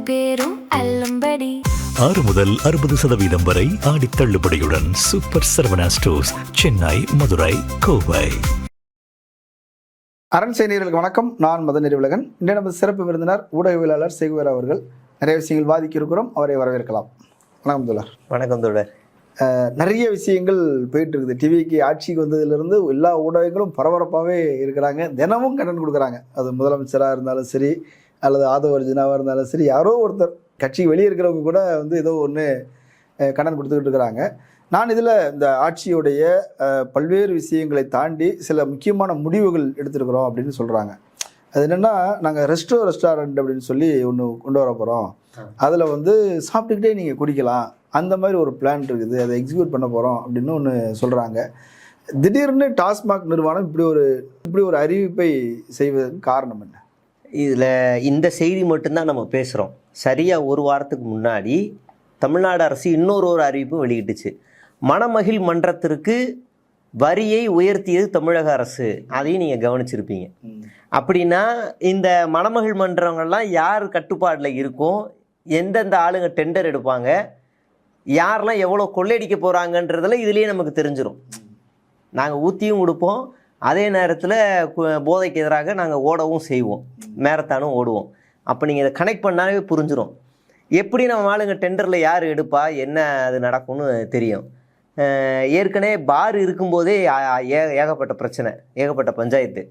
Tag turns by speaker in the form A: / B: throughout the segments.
A: பேரும் அல்லும்படி
B: 6 முதல் 60% வரை ஆடி தள்ளுபடியுடன் சூப்பர் சரவணா ஸ்டோர்ஸ், சென்னை, மதுரை, கோவை.
C: அரண் செய்திகளுக்கு வணக்கம். நான் மதன் நெறிவுலகன். இன்றைய நம்ம சிறப்பு விருந்தினர் ஊடகவியலாளர் சேகுவேர் அவர்கள். நிறைய விஷயங்கள் வாதிக்க இருக்கிறோம், அவரை வரவேற்கலாம். வணக்கம் தோழர்.
D: வணக்கம் தோழர்.
C: நிறைய விஷயங்கள் போயிட்டு இருக்குது. டிவிக்கு ஆட்சிக்கு வந்ததுலேருந்து எல்லா ஊடகங்களும் பரபரப்பாகவே இருக்கிறாங்க. தினமும் கடன் கொடுக்குறாங்க. அது முதலமைச்சராக இருந்தாலும் சரி, அல்லது ஆதவ அர்ஜுனாவாக இருந்தாலும் சரி, யாரோ ஒருத்தர் கட்சிக்கு வெளியே இருக்கிறவங்க கூட ஏதோ ஒன்று கடன் கொடுத்துக்கிட்டு இருக்கிறாங்க. நான் இதில் இந்த ஆட்சியுடைய பல்வேறு விஷயங்களை தாண்டி சில முக்கியமான முடிவுகள் எடுத்துருக்குறோம் அப்படின்னு சொல்கிறாங்க. அது என்னென்னா, நாங்கள் ரெஸ்டாரண்ட் அப்படின்னு சொல்லி ஒன்று கொண்டு வர போகிறோம். அதில் சாப்பிட்டுக்கிட்டே நீங்கள் குடிக்கலாம், அந்த மாதிரி ஒரு பிளான் இருக்குது, அதை எக்ஸிக்யூட் பண்ண போகிறோம் அப்படின்னு ஒன்று சொல்கிறாங்க. திடீர்னு டாஸ்மாக் நிறுவனம் இப்படி ஒரு அறிவிப்பை செய்வதற்கு காரணம் என்ன?
D: இதில் இந்த செய்தி மட்டும்தான் நம்ம பேசுகிறோம். சரியாக ஒரு வாரத்துக்கு முன்னாடி தமிழ்நாடு அரசு இன்னொரு அறிவிப்பும் வெளியிட்டுச்சு. மணமகிழ் மன்றத்திற்கு வரியை உயர்த்தியது தமிழக அரசு. அதையும் நீங்கள் கவனிச்சிருப்பீங்க. அப்படின்னா இந்த மணமகிழ் மன்றங்கள்லாம் யார் கட்டுப்பாடில் இருக்கும், எந்தெந்த ஆளுங்க டெண்டர் எடுப்பாங்க, யாரெல்லாம் எவ்வளோ கொள்ளையடிக்க போகிறாங்கன்றதில் இதுலேயே நமக்கு தெரிஞ்சிடும். நாங்கள் ஊற்றியும் கொடுப்போம், அதே நேரத்தில் போதைக்கு எதிராக நாங்கள் ஓடவும் செய்வோம், மேரத்தானும் ஓடுவோம். அப்போ நீங்கள் இதை கனெக்ட் பண்ணாலே புரிஞ்சிடும். எப்படி நம்ம ஆளுங்க டெண்டரில் யார் எடுப்பா, என்ன அது நடக்கும்னு தெரியும். ஏற்கனவே பார் இருக்கும்போதே ஏகப்பட்ட பிரச்சனை, ஏகப்பட்ட பஞ்சாயத்து.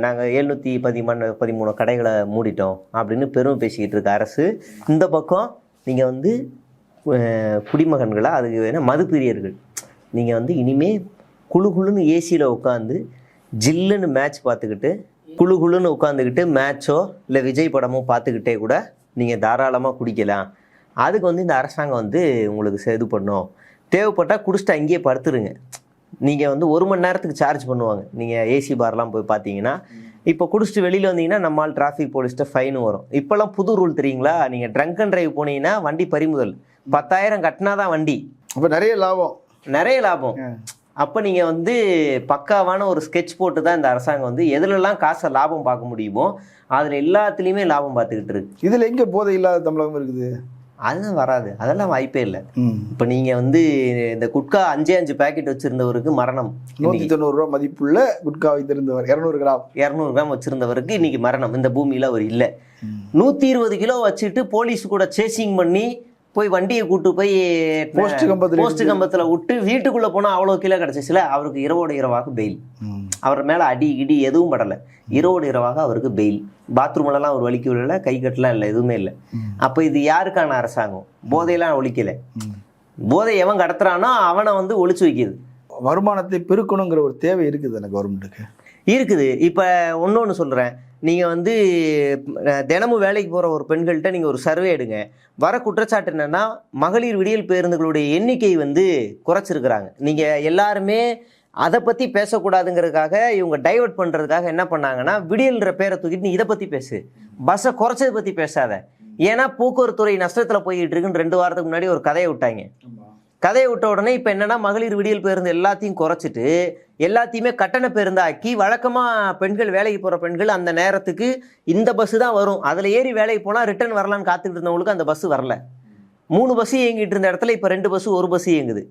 D: நாங்கள் 713 கடைகளை மூடிட்டோம் அப்படின்னு பெருமை பேசிக்கிட்டு இருக்க அரசு. இந்த பக்கம் நீங்கள் குடிமகன்களா, அதுக்கு வேணால் மதுப்பிரியர்கள், நீங்கள் இனிமேல் குழுன்னு ஏசியில் உட்காந்து ஜில்லுன்னு மேட்ச் பார்த்துக்கிட்டு, குழுன்னு உட்காந்துக்கிட்டு மேட்சோ இல்லை விஜய் படமோ பார்த்துக்கிட்டே கூட நீங்கள் தாராளமாக குடிக்கலாம். அதுக்கு இந்த அரசாங்கம் உங்களுக்கு இது பண்ணும். தேவைப்பட்டால் குடிச்சிட்டு அங்கேயே படுத்துருங்க. நீங்கள் 1 மணி நேரத்துக்கு சார்ஜ் பண்ணுவாங்க. நீங்கள் ஏசி பார்லாம் போய் பார்த்தீங்கன்னா, இப்போ குடிச்சிட்டு வெளியில் வந்தீங்கன்னா நம்மால் டிராஃபிக் போலீஸ்கிட்ட ஃபைன் வரும். இப்போல்லாம் புது ரூல் தெரியுங்களா? நீங்கள் ட்ரங்க் அண்ட் டிரைவ் போனீங்கன்னா வண்டி பறிமுதல், 10,000 கட்டினா தான் வண்டி.
C: அப்போ நிறைய லாபம்.
D: அப்போ நீங்கள் பக்காவான ஒரு ஸ்கெட்ச் போட்டு தான் இந்த அரசாங்கம் எதுலெல்லாம் காசை லாபம் பார்க்க முடியுமோ அதில் எல்லாத்துலேயுமே லாபம் பார்த்துக்கிட்டு இருக்கு.
C: இதில் எங்கே போதை இல்லாத தமிழகம் இருக்குது?
D: அதுதான் வராது, அதெல்லாம் வாய்ப்பே இல்லை. இப்போ நீங்கள் இந்த குட்கா 5 பேக்கெட் வச்சுருந்தவருக்கு மரணம்.
C: 190 ரூபா மதிப்புள்ள குட்கா வைத்திருந்தவர் 200
D: கிராம் வச்சுருந்தவருக்கு இன்றைக்கி மரணம். இந்த பூமியில் அவர் இல்லை. 120 கிலோ வச்சுட்டு போலீஸ் கூட சேசிங் பண்ணி போய் வண்டியை கூட்டு போய் போஸ்ட் கம்பத்தில் விட்டு வீட்டுக்குள்ளே போனால் அவ்வளோ கிலோ கிடச்சிச்சுல, அவருக்கு இரவோடு இரவாக பெயில். அவர் மேலே அடி இடி எதுவும் படலை, இரவோடு இரவாக அவருக்கு பெயில். பாத்ரூம்லலாம் அவர் வலிக்க விடலை, கை கட்டலாம் இல்லை, எதுவுமே இல்லை. அப்போ இது யாருக்கான அரசாங்கம்? போதையெல்லாம் ஒழிக்கலை. போதை எவன் கடத்துறானோ அவனை ஒழிச்சு வைக்கிது.
C: வருமானத்தை பெருக்கணுங்கிற ஒரு தேவை இருக்குது எனக்கு, கவர்மெண்ட்டுக்கு
D: இருக்குது. இப்போ ஒன்று சொல்கிறேன். நீங்கள் தினமும் வேலைக்கு போகிற ஒரு பெண்கள்கிட்ட நீங்கள் ஒரு சர்வே எடுங்க. வர குற்றச்சாட்டு என்னென்னா, மகளிர் விடியல் பேருந்துகளுடைய எண்ணிக்கை குறைச்சிருக்கிறாங்க. நீங்கள் எல்லாருமே அதை பற்றி பேசக்கூடாதுங்கிறதுக்காக இவங்க டைவர்ட் பண்ணுறதுக்காக என்ன பண்ணாங்கன்னா, விடியல்ன்ற பேரை தூக்கிட்டு நீ இதை பற்றி பேசு, பஸ்ஸை குறைச்சதை பற்றி பேசாத. ஏன்னா போக்குவரத்துறை நஷ்டத்தில் போய்கிட்டு இருக்குன்னு 2 வாரத்துக்கு முன்னாடி ஒரு கதையை விட்டாங்க. கதையை விட்ட உடனே இப்போ என்னென்னா, மகளிர் விடியல் பேருந்து எல்லாத்தையும் குறைச்சிட்டு எல்லாத்தையுமே கட்டண பேருந்தாக்கி, வழக்கமாக பெண்கள் வேலைக்கு போகிற பெண்கள் அந்த நேரத்துக்கு இந்த பஸ்ஸு தான் வரும், அதில் ஏறி வேலைக்கு போனால் ரிட்டர்ன் வரலான்னு காத்துக்கிட்டு இருந்தவங்களுக்கு அந்த பஸ்ஸு வரல. 3 பஸ்ஸு இயங்கிட்டு இருந்த இடத்துல இப்போ 2 பஸ்ஸு 1 பஸ்ஸு இயங்குது.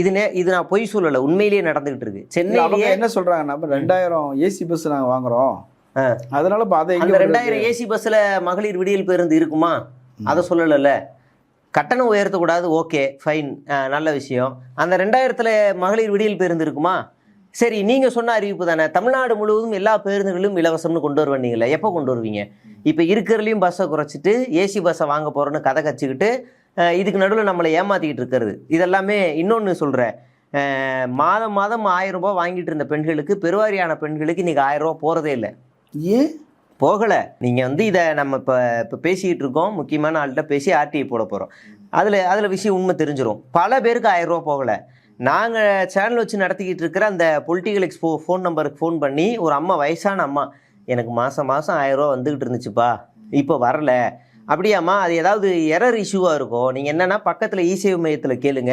D: இது நான் பொய் சொல்லலை, உண்மையிலேயே நடந்துகிட்டு இருக்கு. சென்னையிலேயே என்ன
C: சொல்கிறாங்கன்னா, 2000 ஏசி பஸ் நாங்கள் வாங்குகிறோம், அதனால
D: அந்த 2000 ஏசி பஸ்ஸில் மகளிர் விடியல் பேருந்து இருக்குமா? அதை சொல்லலைல்ல. கட்டணம் உயர்த்தக்கூடாது, ஓகே ஃபைன், நல்ல விஷயம். அந்த 2000 மகளிர் விடியல் பேருந்து இருக்குமா? சரி, நீங்கள் சொன்ன அறிவிப்பு தானே, தமிழ்நாடு முழுவதும் எல்லா பேருந்துகளும் இலவசம்னு கொண்டு வருவீங்களே, எப்போ கொண்டு வருவீங்க? இப்போ இருக்கிறதுலையும் பஸ்ஸை குறைச்சிட்டு ஏசி பஸ்ஸை வாங்க போகிறோன்னு கதை கச்சிக்கிட்டு இதுக்கு நடுவில் நம்மளை ஏமாற்றிக்கிட்டு இருக்கிறது. இதெல்லாமே இன்னொன்று சொல்கிறேன். மாதம் 1000 ரூபா வாங்கிட்டு இருந்த பெண்களுக்கு, பெருவாரியான பெண்களுக்கு இன்றைக்கி 1000 ரூபா போகிறதே இல்லை.
C: ஏன்
D: போகலை? நீங்கள் இதை நம்ம இப்போ பேசிக்கிட்டு இருக்கோம், முக்கியமான ஆள்கிட்ட பேசி ஆர்டிஐ போட போகிறோம். அதில் விஷயம் உண்மை தெரிஞ்சிடும். பல பேருக்கு 1000 ரூபா போகலை. நாங்கள் சேனல் வச்சு நடத்திக்கிட்டு இருக்கிற அந்த பொலிட்டிக்கல் எக்ஸ்போ ஃபோன் நம்பருக்கு ஃபோன் பண்ணி, ஒரு அம்மா, வயசான அம்மா, எனக்கு மாதம் 1000 ரூபா வந்துக்கிட்டு இருந்துச்சுப்பா, இப்போ வரல. அப்படியாம்மா, அது ஏதாவது எரர் இஷ்யூவாக இருக்கும், நீங்கள் என்னென்னா பக்கத்தில் இசேவை மையத்தில் கேளுங்க,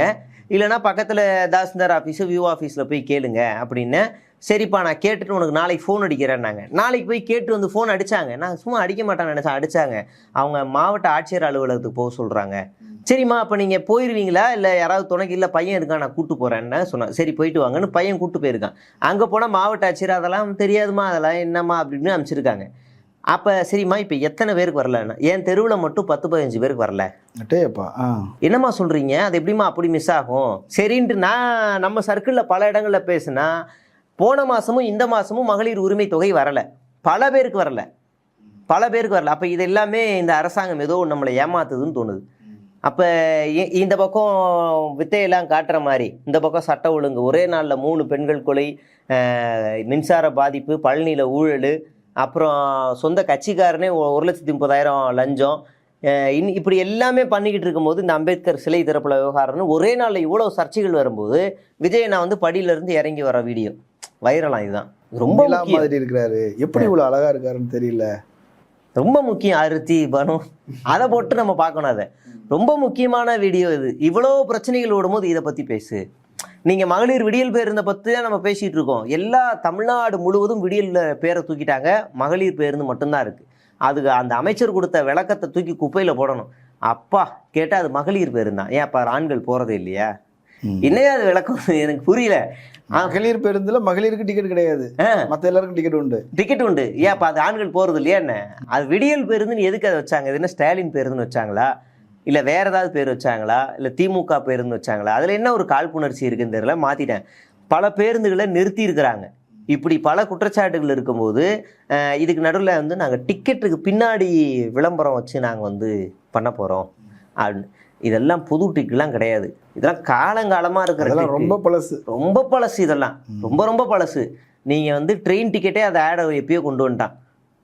D: இல்லைனா பக்கத்தில் தாசில்தார் ஆஃபீஸு வியூ ஆஃபீஸில் போய் கேளுங்க அப்படின்னு சரிப்பா நான் கேட்டுட்டு உனக்கு நாளைக்கு ஃபோன் அடிக்கிறேன்னாங்க. நாளைக்கு போய் கேட்டு வந்து ஃபோன் அடித்தாங்க. நான் சும்மா அடிக்க மாட்டேன்னு நினச்சேன், அடித்தாங்க. அவங்க மாவட்ட ஆட்சியர் அலுவலகத்துக்கு போக சொல்கிறாங்க. சரிம்மா அப்போ நீங்கள் போயிடுவீங்களா, இல்லை யாராவது துணைக்கு, இல்லை பையன் இருக்கான் நான் கூப்பிட்டு போகிறேன்னு சொன்னேன். சரி போயிட்டு வாங்கன்னு பையன் கூப்பிட்டு போயிருக்கான். அங்கே போனால் மாவட்ட ஆட்சியர் அதெல்லாம் தெரியாதுமா, அதெல்லாம் என்னம்மா அப்படின்னு அனுப்பிச்சிருக்காங்க. அப்போ சரிம்மா இப்போ எத்தனை பேருக்கு வரலன்னா, என் தெருவில் மட்டும் 10-15 பேருக்கு வரல. என்னம்மா சொல்கிறீங்க, அது எப்படிம்மா அப்படி மிஸ் ஆகும்? சரின்ட்டு நான் நம்ம சர்க்கிளில் பல இடங்களில் பேசுனா, போன மாதமும் இந்த மாதமும் மகளிர் உரிமை தொகை வரலை, பல பேருக்கு வரல. அப்போ இது எல்லாமே இந்த அரசாங்கம் ஏதோ நம்மளை ஏமாத்துதுன்னு தோணுது. அப்போ இந்த பக்கம் வித்தையெல்லாம் காட்டுற மாதிரி, இந்த பக்கம் சட்ட ஒழுங்கு, ஒரே நாளில் 3 பெண்கள் கொலை, மின்சார பாதிப்பு, பழனியில் ஊழல், அப்புறம் சொந்த கட்சிக்காரனே 1,30,000 லஞ்சம், இப்படி எல்லாமே பண்ணிக்கிட்டு இருக்கும்போது இந்த அம்பேத்கர் சிலை திறப்புல விவகாரம்னு ஒரே நாளில் இவ்வளோ சர்ச்சைகள் வரும்போது விஜய் நான் வந்து படியிலேருந்து இறங்கி வர வீடியோ வைரலாம். இதுதான் ரொம்ப
C: மாதிரி இருக்கிறாரு, எப்படி இவ்வளோ அழகா இருக்காருன்னு தெரியல.
D: ரொம்ப முக்கியம். அருத்தி பனம் அதை போட்டு நம்ம பார்க்கணும். அதை ரொம்ப முக்கியமான வீடியோ இது. இவ்வளோ பிரச்சனைகள் ஓடும்போது இதை பற்றி பேசு. நீங்கள் மகளிர் விடியல் பேருந்தை பற்றி தான் நம்ம பேசிகிட்டு இருக்கோம். எல்லா தமிழ்நாடு முழுவதும் விடியல் பேரை தூக்கிட்டாங்க, மகளிர் பேருந்து மட்டும்தான் இருக்குது. அதுக்கு அந்த அமைச்சர் கொடுத்த விளக்கத்தை தூக்கி குப்பையில் போடணும். அப்பா கேட்டால் அது மகளிர் பேருந்து தான். ஏன் அப்போ ஆண்கள் போகிறதே இல்லையா? என்னையா அது விளக்கம் எனக்கு புரியல.
C: மகளிர் பேருந்துல மகளிருக்கு டிக்கெட் கிடையாது, மற்ற எல்லாருக்கும் டிக்கெட் உண்டு.
D: ஏன் அப்போ அது ஆண்கள் போகிறது இல்லையா என்ன? அது விடியல் பேருந்துன்னு எதுக்கு அதை வச்சாங்க? இது என்ன ஸ்டாலின் பேருந்துன்னு வச்சாங்களா, இல்லை வேற ஏதாவது பேர் வச்சாங்களா, இல்லை திமுக பேருந்து வச்சாங்களா? அதில் என்ன ஒரு காழ்ப்புணர்ச்சி இருக்குன்னு தெரியல, மாற்றிட்டேன். பல பேருந்துகளை நிறுத்தி இருக்கிறாங்க. இப்படி பல குற்றச்சாட்டுகள் இருக்கும்போது இதுக்கு நடுவில் வந்து நாங்கள் டிக்கெட்டுக்கு பின்னாடி விளம்பரம் வச்சு நாங்கள் வந்து பண்ண போகிறோம் அப்படின்னு. இதெல்லாம் புது டிக்கெட்லாம் கிடையாது. இதெல்லாம் காலங்காலமாக இருக்கிற ரொம்ப பழசு. இதெல்லாம் ரொம்ப பழசு. நீங்கள் வந்து ட்ரெயின் டிக்கெட்டே அதை ஆடை எப்பயோ கொண்டு வந்துட்டான்.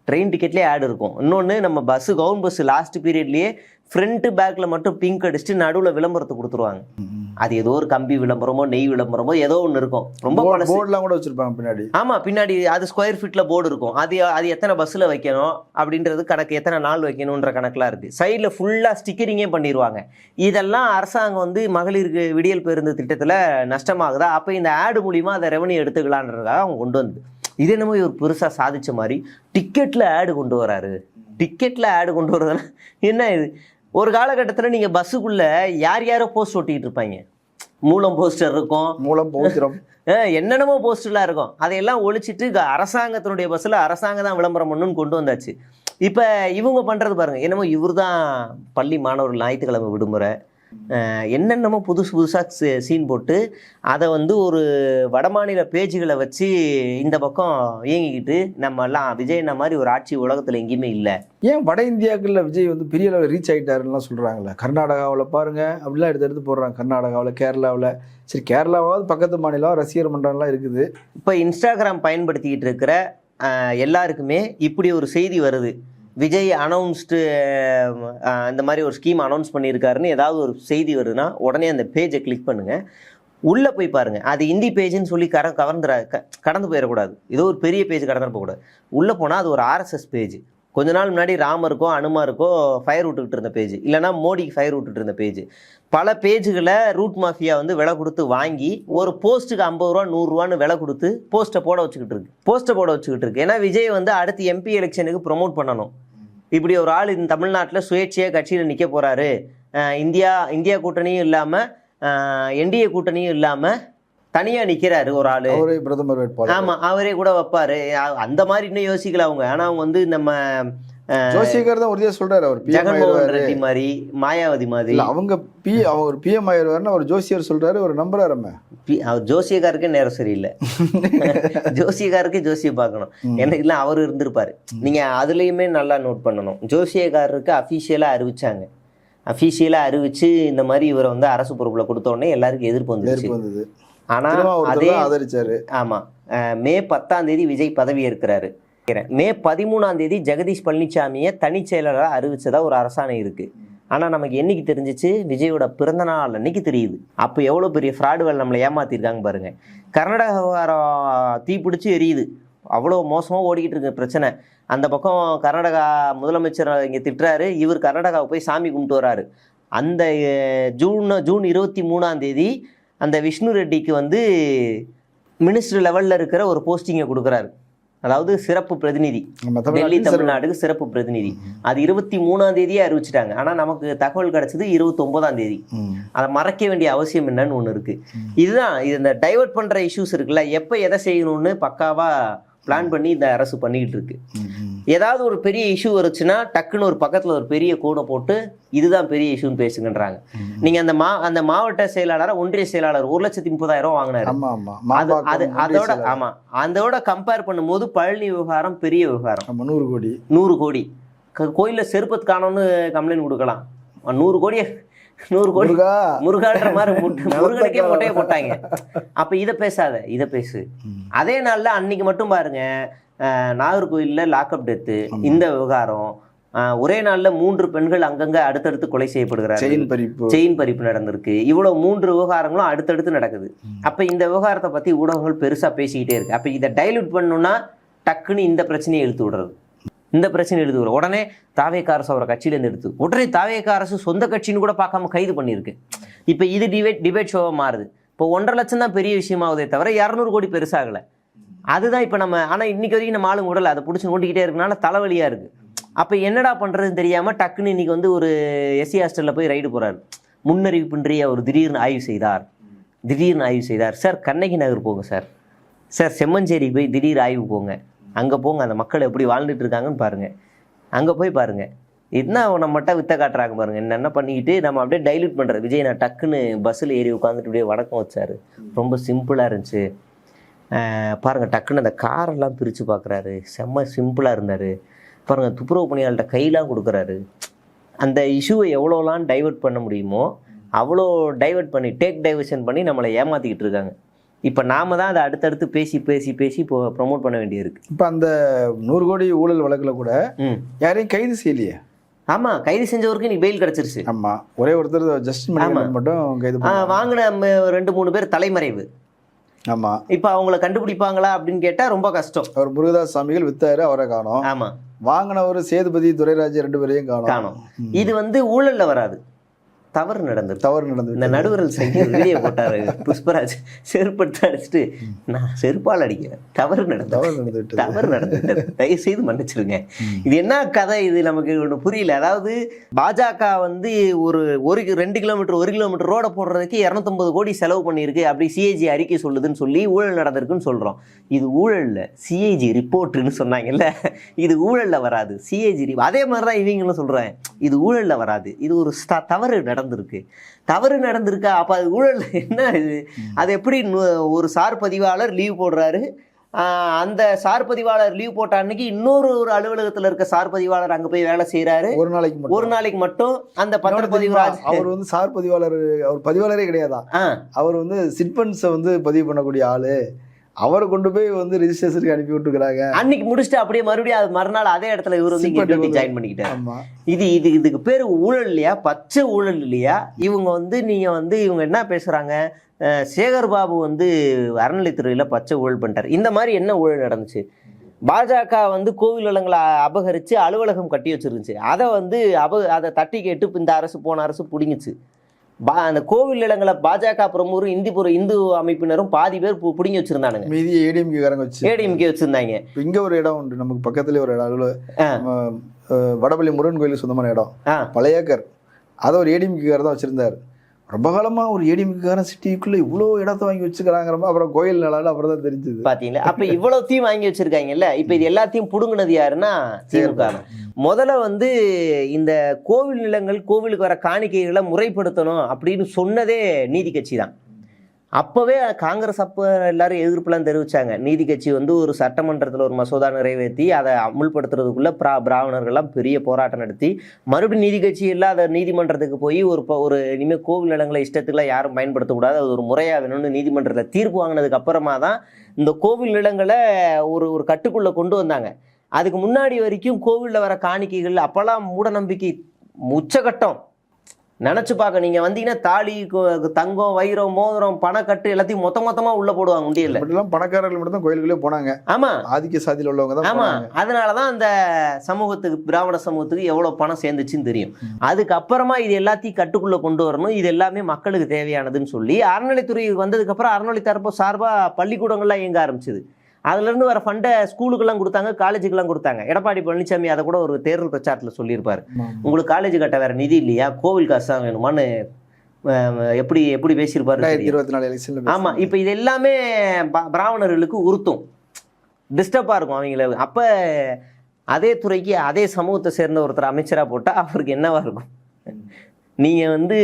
D: ட்ரெயின் டிக்கெட்லேயே ஆட் இருக்கும். இன்னொன்று நம்ம பஸ்ஸு, கவர்மெண்ட் பஸ்ஸு லாஸ்ட் பீரியட்லேயே ஃப்ரண்ட்டு பேக்கில் மட்டும் பிங்க் அடிச்சுட்டு நடுவில் விளம்பரத்தை கொடுத்துருவாங்க. அது ஏதோ ஒரு கம்பி விளம்பரமோ நெய் விளம்பரமோ ஏதோ ஒன்று இருக்கும். ரொம்ப
C: போர்டெலாம் கூட வச்சுருப்பாங்க பின்னாடி.
D: ஆமாம், பின்னாடி அது ஸ்கொயர் ஃபீட்டில் போர்டு இருக்கும். அது எத்தனை பஸ்ஸில் வைக்கணும் அப்படின்றது கணக்கு, எத்தனை நாள் வைக்கணுன்ற கணக்கெலாம் இருக்குது. சைடில் ஃபுல்லாக ஸ்டிக்கரிங்கே பண்ணிடுவாங்க. இதெல்லாம் அரசாங்கம் வந்து மகளிருக்கு விடியல் பேருந்து திட்டத்தில் நஷ்டமாகுதா, அப்போ இந்த ஆடு மூலிமா அதை ரெவன்யூ எடுத்துக்கலான்றதுக்காக அவங்க கொண்டு வந்து, இது என்னமோ ஒரு பெருசாக சாதித்த மாதிரி டிக்கெட்டில் ஆடு கொண்டு வராரு. டிக்கெட்டில் ஆடு கொண்டு வரதுனா என்ன இது? ஒரு காலகட்டத்தில் நீங்கள் பஸ்ஸுக்குள்ளே யாரோ போஸ்ட் ஒட்டிக்கிட்டு இருப்பாங்க. மூலம் போஸ்டர் இருக்கும், என்னென்னமோ போஸ்டர்லாம் இருக்கும். அதையெல்லாம் ஒழிச்சிட்டு அரசாங்கத்தினுடைய பஸ்ஸில் அரசாங்கம் தான் விளம்பரம் பண்ணுன்னு கொண்டு வந்தாச்சு. இப்போ இவங்க பண்ணுறது பாருங்கள், என்னமோ இவர் தான் பள்ளி மாணவர்கள் ஞாயிற்றுக்கிழமை விடுமுறை, என்னென்னமோ புதுசாக சீன் போட்டு அதை வந்து ஒரு வடமாநில பேஜுகளை வச்சு இந்த பக்கம் இயங்கிக்கிட்டு நம்ம எல்லாம் விஜய் மாதிரி ஒரு ஆட்சி உலகத்தில் எங்கேயுமே இல்லை.
C: ஏன் வட இந்தியாக்களில் விஜய் வந்து பெரிய அளவில் ரீச் ஆகிட்டாருலாம் சொல்கிறாங்களே. கர்நாடகாவில் பாருங்கள் அப்படிலாம் எடுத்து போடுறாங்க. கர்நாடகாவில், கேரளாவில், சரி கேரளாவாவது பக்கத்து மாநிலம், ரசிகர் மன்றம்லாம் இருக்குது.
D: இப்போ இன்ஸ்டாகிராம் பயன்படுத்திக்கிட்டு இருக்கிற எல்லாருக்குமே இப்படி ஒரு செய்தி வருது, விஜய் அனௌன்ஸ்டு இந்த மாதிரி ஒரு ஸ்கீம் அனௌன்ஸ் பண்ணியிருக்காருன்னு ஏதாவது ஒரு செய்தி வருதுன்னா உடனே அந்த பேஜை கிளிக் பண்ணுங்கள், உள்ளே போய் பாருங்கள். அது ஹிந்தி பேஜுன்னு சொல்லி கடந்து போயிடக்கூடாது. ஏதோ ஒரு பெரிய பேஜ் கடந்து போகக்கூடாது. உள்ளே போனால் அது ஒரு RSS பேஜ். கொஞ்ச நாள் முன்னாடி ராமருக்கோ அனுமாருக்கோ ஃபயர் விட்டுக்கிட்டு இருந்த பேஜ், இல்லைனா மோடிக்கு ஃபயர் விட்டுட்டு இருந்த பேஜ். பல பேஜுகளை ரூட் மாஃபியா வந்து விலை கொடுத்து வாங்கி ஒரு போஸ்ட்டுக்கு 50 ரூபா 100 ரூபான்னு விலை கொடுத்து போஸ்ட்டை போட வச்சுக்கிட்டு இருக்கு. ஏன்னா விஜய் வந்து அடுத்து MP எலெக்ஷனுக்கு ப்ரொமோட் பண்ணணும். இப்படி ஒரு ஆள் இந்த தமிழ்நாட்டில் சுயேட்சையாக கட்சியில் நிற்க போகிறாரு, இந்தியா கூட்டணியும் இல்லாமல் NDA கூட்டணியும் இல்லாமல் தனியாக நிற்கிறாரு ஒரு ஆள்,
C: பிரதமர் வேட்பாளர்.
D: ஆமாம், அவரே கூட வைப்பார். அந்த மாதிரி இன்னும் யோசிக்கல அவங்க. ஆனால் அவங்க வந்து நம்ம
C: ஜோசியக்கார் தான் உறுதியாக சொல்கிறார், அவர்
D: ஜெகன்மோகன் ரெட்டி மாதிரி, மாயாவதி மாதிரி
C: அவங்க அவர் PM ஆயிடுவார்னு அவர் ஜோசியர் சொல்கிறாரு, அவர் நம்புறாரு.
D: அவர் ஜோசியக்காருக்கே நேரம் சரியில்லை. ஜோசியக்காருக்கே ஜோசியை பார்க்கணும். ஏன்னா இல்லை அவர் இருந்திருப்பார். நீங்கள் அதுலேயுமே நல்லா நோட் பண்ணணும். ஜோசியக்காரருக்கு அஃபீஷியலாக அறிவிச்சு இந்த மாதிரி இவரை வந்து அரசு பொறுப்பில் கொடுத்தோடனே எல்லாருக்கும் எதிர்ப்பு வந்துருச்சு. ஆனால் அதே ஆதரிச்சாரு. ஆமாம், மே 10ஆம் தேதி விஜய் பதவி ஏற்கிறாரு. மே 13ஆம் தேதி ஜெகதீஷ் பழனிசாமியை தனிச் செயலராக அறிவிச்சதா ஒரு அரசாணை இருக்குது. ஆனால் நமக்கு என்னைக்கு தெரிஞ்சிச்சு? விஜயோட பிறந்த நாள் அன்னைக்கு தெரியுது. அப்போ எவ்வளோ பெரிய ஃப்ராடுகள் நம்மளை ஏமாற்றிருக்காங்க பாருங்கள். கர்நாடக விவகாரம் தீப்பிடிச்சு எரியுது, அவ்வளோ மோசமாக ஓடிக்கிட்டு இருக்கு பிரச்சனை. அந்த பக்கம் கர்நாடகா முதலமைச்சர் இங்கே திட்டுறாரு, இவர் கர்நாடகாவை போய் சாமி கும்பிட்டு வராரு. அந்த ஜூன் 23ஆம் தேதி அந்த விஷ்ணு ரெட்டிக்கு வந்து மினிஸ்டர் லெவலில் இருக்கிற ஒரு போஸ்டிங்கை கொடுக்குறாரு. அதாவது சிறப்பு பிரதிநிதி, டெல்லி தமிழ்நாடுக்கு சிறப்பு பிரதிநிதி. அது 23ஆம் தேதியே அறிவிச்சிட்டாங்க. ஆனால் நமக்கு தகவல் கிடைச்சது 29ஆம் தேதி. அதை மறைக்க வேண்டிய அவசியம் என்னன்னு ஒன்று இருக்கு. இதுதான் இந்த டைவர்ட் பண்ற இஷ்யூஸ் இருக்குல்ல, எப்போ எதை செய்யணும்னு பக்காவா பிளான் பண்ணி இந்த அரசு பண்ணிக்கிட்டு இருக்கு. ஏதாவது ஒரு பெரிய இஷ்யூ வருச்சுன்னா டக்குன்னு ஒரு பக்கத்தில் ஒரு பெரிய கோடை போட்டு இதுதான் பெரிய இஷ்யூன்னு பேசுங்கன்றாங்க. நீங்க அந்த மாவட்ட செயலாளர், ஒன்றிய செயலாளர் 1,30,000 வாங்கினாரு. அதோட கம்பேர் பண்ணும்போது பழனி விவகாரம் பெரிய விவகாரம். 100 கோடி கோயிலில் செருப்பத்து காணோன்னு கம்ப்ளைண்ட் கொடுக்கலாம். 100 கோடி முருகான்ற மாதிரி முருகனுக்கே மொட்டையை போட்டாங்க. அப்ப இதை பேசாத, இதை பேசு. அதே நாள்ல அன்னைக்கு மட்டும் பாருங்க, நாகர்கோயில்ல லாக்அப் டெத்து, இந்த விவகாரம் ஒரே நாள்ல 3 பெண்கள் அங்கங்க அடுத்தடுத்து கொலை செய்யப்படுகிறார், செயின் பறிப்பு நடந்திருக்கு. இவ்வளவு 3 விவகாரங்களும் அடுத்தடுத்து நடக்குது. அப்ப இந்த விவகாரத்தை பத்தி ஊடகங்கள் பெருசா பேசிக்கிட்டே இருக்கு. அப்ப இதை டைல்யூட் பண்ணணும்னா டக்குன்னு இந்த பிரச்சனையை இழுத்து விடுறது. இந்த பிரச்சனை எழுதுகிற உடனே தாவேக அரசு அவரை கட்சியிலேருந்து எடுத்து உடனே தாவேக அரசு சொந்த கட்சின்னு கூட பார்க்காம கைது பண்ணியிருக்கு. இப்போ இது டிபேட் ஷோவாக மாறுது. இப்போ 1.5 லட்சம் தான் பெரிய விஷயமாவதே தவிர 200 கோடி பெருசாகலை. அதுதான் இப்போ நம்ம, ஆனால் இன்னைக்கு வரைக்கும் நம்ம ஆளுங்க உடலை அதை பிடிச்சி கொண்டுக்கிட்டே இருக்கனால தலைவலியாக இருக்குது. அப்போ என்னடா பண்ணுறதுன்னு தெரியாமல் டக்குன்னு இன்னைக்கு வந்து ஒரு எஸ்சி ஹாஸ்டலில் போய் ரைடு போகிறார். முன்னறிவிப்பின்றி அவர் திடீர்னு ஆய்வு செய்தார். சார் கண்ணகி நகர் போங்க சார் செம்மஞ்சேரி போய் திடீர் ஆய்வு போங்க, அங்கே போங்க, அந்த மக்கள் எப்படி வாழ்ந்துட்டு இருக்காங்கன்னு பாருங்கள், அங்கே போய் பாருங்கள். என்ன நம்மகிட்ட வித்த காட்டுறாங்க பாருங்கள். என்னென்ன பண்ணிக்கிட்டு நம்ம அப்படியே டைல்யூட் பண்ணுறது. விஜய் நான் டக்குன்னு பஸ்ஸில் ஏறி உட்காந்துட்டு அப்படியே வணக்கம் வச்சார், ரொம்ப சிம்பிளாக இருந்துச்சு பாருங்கள். டக்குன்னு அந்த காரெல்லாம் பிரித்து பார்க்குறாரு, செம்ம சிம்பிளாக இருந்தார் பாருங்கள். துப்புரவு பணியாளர்கிட்ட கையெல்லாம் கொடுக்குறாரு. அந்த இஷ்யூவை எவ்வளோலாம் டைவர்ட் பண்ண முடியுமோ அவ்வளோ டைவர்ட் பண்ணி டைவர்ஷன் பண்ணி நம்மளை ஏமாற்றிக்கிட்டு இருக்காங்க. இப்போ நாம தான் அதை அடுத்தடுத்து பேசி இப்போ ப்ரொமோட் பண்ண வேண்டியிருக்கு.
C: இப்போ அந்த 100 கோடி ஊழல் வழக்கில் கூட யாரையும் கைது செய்யலையே.
D: ஆமாம், கைது செஞ்சவருக்கு நீ பெயில் கிடச்சிருச்சு.
C: ஆமாம், ஒரே ஒருத்தர் ஜஸ்டிஸ் மட்டும் கைது
D: வாங்கின 2-3 பேர் தலைமறைவு.
C: ஆமாம்,
D: இப்போ அவங்கள கண்டுபிடிப்பாங்களா அப்படின்னு கேட்டால் ரொம்ப கஷ்டம்.
C: அவர் முருகதாஸ் சாமிகள் வித்தாரு, அவரை காணோம்.
D: ஆமாம்,
C: வாங்கினவர் சேதுபதி துரைராஜ் 2 பேரையும் காணோம்.
D: இது வந்து ஊழல்ல வராது, தவறு நடந்தது. இந்த நடுவரல் சைக்கிள் வீடியோ போட்டாரு புஷ்பராஜ், செருப்படுத்த அடிச்சுட்டு நான் செருப்பால் அடிக்கிறேன், தவறு நடந்துட்டு தயவு செய்து மன்னிச்சிருங்க. இது என்ன கதை, இது நமக்கு ஒன்று புரியல. அதாவது பாஜக வந்து ஒரு 2 கிலோமீட்டர் 1 கிலோமீட்டர் ரோட போடுறதுக்கு 250 கோடி செலவு பண்ணியிருக்கு அப்படி சிஏஜி அறிக்கை சொல்லுதுன்னு சொல்லி ஊழல் நடந்திருக்குன்னு சொல்றோம். இது ஊழல்ல, சிஏஜி ரிப்போர்ட்னு சொன்னாங்கல்ல, இது ஊழல்ல வராது. சிஏஜி அதே மாதிரிதான் இவங்களும் சொல்றேன், இது ஊழல்ல வராது, இது ஒரு தவறு நடந்திருக்கு. அப்ப அது ஊழல் என்ன இது? அது எப்படி ஒரு சார் பதிவாளர் லீவ் போடுறாரு, அந்த சார் பதிவாளர் லீவ் போட்ட அன்னைக்கு இன்னொரு அலுவலகத்துல இருக்க சார் பதிவாளர் அங்க போய் வேலை செய்யறாரு. ஒரு நாளைக்கு மட்டும் அந்த பத்திரப்பதிவு.
C: அவர் வந்து சார் பதிவாளர், அவர் பதிவாளரே கிடையாதா, அவர் வந்து சிட்பண்ட்ஸை வந்து பதிவு பண்ணக்கூடிய ஆளு. அவரை கொண்டு போய் வந்து ரெஜிஸ்ட்ரேஷனுக்கு அனுப்பி விட்டுருக்காங்க. அன்னைக்கு
D: முடிச்சுட்டு அப்படியே மறுபடியும் மறுநாள் அதே இடத்துல இவர் வந்து ஜாயின் பண்ணிக்கிட்டாரு. இதுக்கு பேரு ஊழல் இல்லையா? பச்சை ஊழல் இல்லையா? இவங்க வந்து இவங்க என்ன பேசுறாங்க, சேகர் பாபு வந்து அறநிலைத்துறையில பச்சை ஊழல் பண்ணிட்டார். இந்த மாதிரி என்ன ஊழல் நடந்துச்சு? பாஜக வந்து கோவில் நிலங்களை அபகரிச்சு அலுவலகம் கட்டி வச்சிருந்துச்சு. அதை வந்து அதை தட்டி கேட்டு இந்த அரசு போன அரசு பிடிங்கிச்சு. அந்த கோவில் நிலங்களை பாஜக பிரமுகரும் இந்து அமைப்பினரும் பாதி பேர் பிடிங்கி வச்சிருந்தானுங்க.
C: மீதி ஏடிஎம்கே
D: வச்சிருந்தாங்க.
C: இங்க ஒரு இடம் உண்டு நமக்கு பக்கத்துல ஒரு இடம், வடபள்ளி முருகன் கோயிலுக்கு சொந்தமான இடம், பழைய ஏக்கர். அதை ஒரு ஏடிஎம்கேக்காரர் தான் வச்சிருந்தாரு. ரொம்ப காலமா ஒரு ஏடிஎம்கேக்காரன் சிட்டிக்குள்ள இவ்வளோ இடத்த வாங்கி வச்சுக்கிறாங்கிறப்ப அப்புறம் கோயில் நிலம் அப்புறம் தான் தெரிஞ்சது.
D: பாத்தீங்களா? அப்ப இவ்வளவுத்தையும் வாங்கி வச்சிருக்காங்கல்ல. இப்ப இது எல்லாத்தையும் புடுங்கினது யாருன்னா திமுக. முதல்ல வந்து இந்த கோவில் நிலங்கள், கோவிலுக்கு வர காணிக்கைகளை முறைப்படுத்தணும் அப்படின்னு சொன்னதே நீதி கட்சி தான். அப்போவே காங்கிரஸ் எல்லாரும் எதிர்ப்புலாம் தெரிவித்தாங்க. நீதி கட்சி வந்து ஒரு சட்டமன்றத்தில் ஒரு மசோதா நிறைவேற்றி அதை அமுல்படுத்துறதுக்குள்ளே பிராமணர்கள்லாம் பெரிய போராட்டம் நடத்தி மறுபடியும் நீதி கட்சி இல்லாத நீதிமன்றத்துக்கு போய் ஒரு இனிமேல் கோவில் நிலங்களை இஷ்டத்துக்குலாம் யாரும் பயன்படுத்தக்கூடாது, அது ஒரு முறையாக வேணும்னு நீதிமன்றத்தில் தீர்ப்பு வாங்கினதுக்கு அப்புறமா தான் இந்த கோவில் நிலங்களை ஒரு கட்டுக்குள்ளே கொண்டு வந்தாங்க. அதுக்கு முன்னாடி வரைக்கும் கோவிலில் வர காணிக்கைகள் அப்போல்லாம் மூட நம்பிக்கை உச்சகட்டம். நினச்சி பார்க்க, நீங்கள் வந்தீங்கன்னா தாலி, தங்கம், வைரம், மோதிரம், பணக்கட்டு எல்லாத்தையும் மொத்தமாக உள்ளே போடுவாங்க உண்டியல்ல.
C: மட்டும் பணக்காரர்கள் மட்டும் தான் கோயிலுக்குள்ளே போனாங்க.
D: ஆமாம்,
C: ஆதிக்க சாதியில் உள்ளவங்க தான்.
D: ஆமாம், அதனால தான் அந்த சமூகத்துக்கு, பிராமண சமூகத்துக்கு எவ்வளோ பணம் சேர்ந்துச்சுன்னு தெரியும். அதுக்கப்புறமா இது எல்லாத்தையும் கட்டுக்குள்ளே கொண்டு வரணும், இது எல்லாமே மக்களுக்கு தேவையானதுன்னு சொல்லி அறநிலைத்துறை வந்ததுக்கப்புறம் அறநிலை தரப்பு சார்பாக பள்ளிக்கூடங்கள்லாம் இயங்க ஆரம்பிச்சுது. அதுலேருந்து வர ஃபண்டை ஸ்கூலுக்கெல்லாம் கொடுத்தாங்க, காலேஜுக்கெல்லாம் கொடுத்தாங்க. எடப்பாடி பழனிசாமி அதை கூட ஒரு தேர்தல் பிரச்சாரத்தில் சொல்லியிருப்பார். உங்களுக்கு காலேஜ் கட்ட வேற நிதி இல்லையா, கோவில் காசு தான் வேணுமான்னு எப்படி எப்படி பேசியிருப்பாரு.
C: 2024 எலெக்ஷன்ல.
D: ஆமாம், இப்போ இது எல்லாமே பிராமணர்களுக்கு உறுத்தும், டிஸ்டர்பாக இருக்கும் அவங்கள. அப்போ அதே துறைக்கு அதே சமூகத்தை சேர்ந்த ஒருத்தர் அமைச்சராக போட்டால் அவருக்கு என்னவா இருக்கும்? நீங்கள் வந்து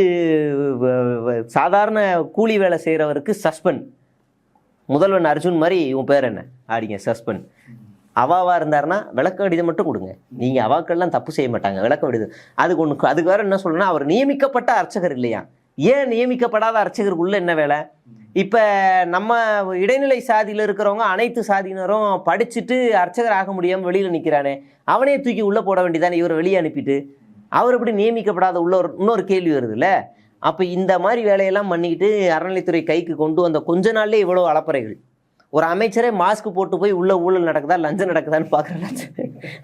D: சாதாரண கூலி வேலை செய்கிறவருக்கு சஸ்பெண்ட், முதல்வன் அர்ஜுன் மாதிரி உன் பேர் என்ன ஆடிங்க சஸ்பெண்ட். அவாவா இருந்தாருன்னா விளக்க கடிதம் மட்டும் கொடுங்க. நீங்கள் அவாக்கள்லாம் தப்பு செய்ய மாட்டாங்க, விளக்க கடிதம். அதுக்கு ஒன்று, அதுக்கு வேற என்ன சொல்றேன்னா, அவர் நியமிக்கப்பட்ட அர்ச்சகர் இல்லையா. ஏன் நியமிக்கப்படாத அர்ச்சகருக்கு உள்ள என்ன வேலை? இப்போ நம்ம இடைநிலை சாதியில் இருக்கிறவங்க அனைத்து சாதியினரும் படிச்சுட்டு அர்ச்சகர் ஆக முடியாமல் வெளியில் நிற்கிறானே, அவனே தூக்கி உள்ளே போட வேண்டியதானே, இவரை வெளியே அனுப்பிட்டு. அவர் எப்படி நியமிக்கப்படாத உள்ள இன்னொரு கேள்வி வருதுல்ல. அப்போ இந்த மாதிரி வேலையெல்லாம் பண்ணிக்கிட்டு அறநிலைத்துறை கைக்கு கொண்டு வந்த கொஞ்ச நாள்லேயே இவ்வளோ அலப்பறைகள். ஒரு அமைச்சரே மாஸ்க் போட்டு போய் உள்ள ஊழல் நடக்குதா, லஞ்சம் நடக்குதான்னு பார்க்குறாங்க.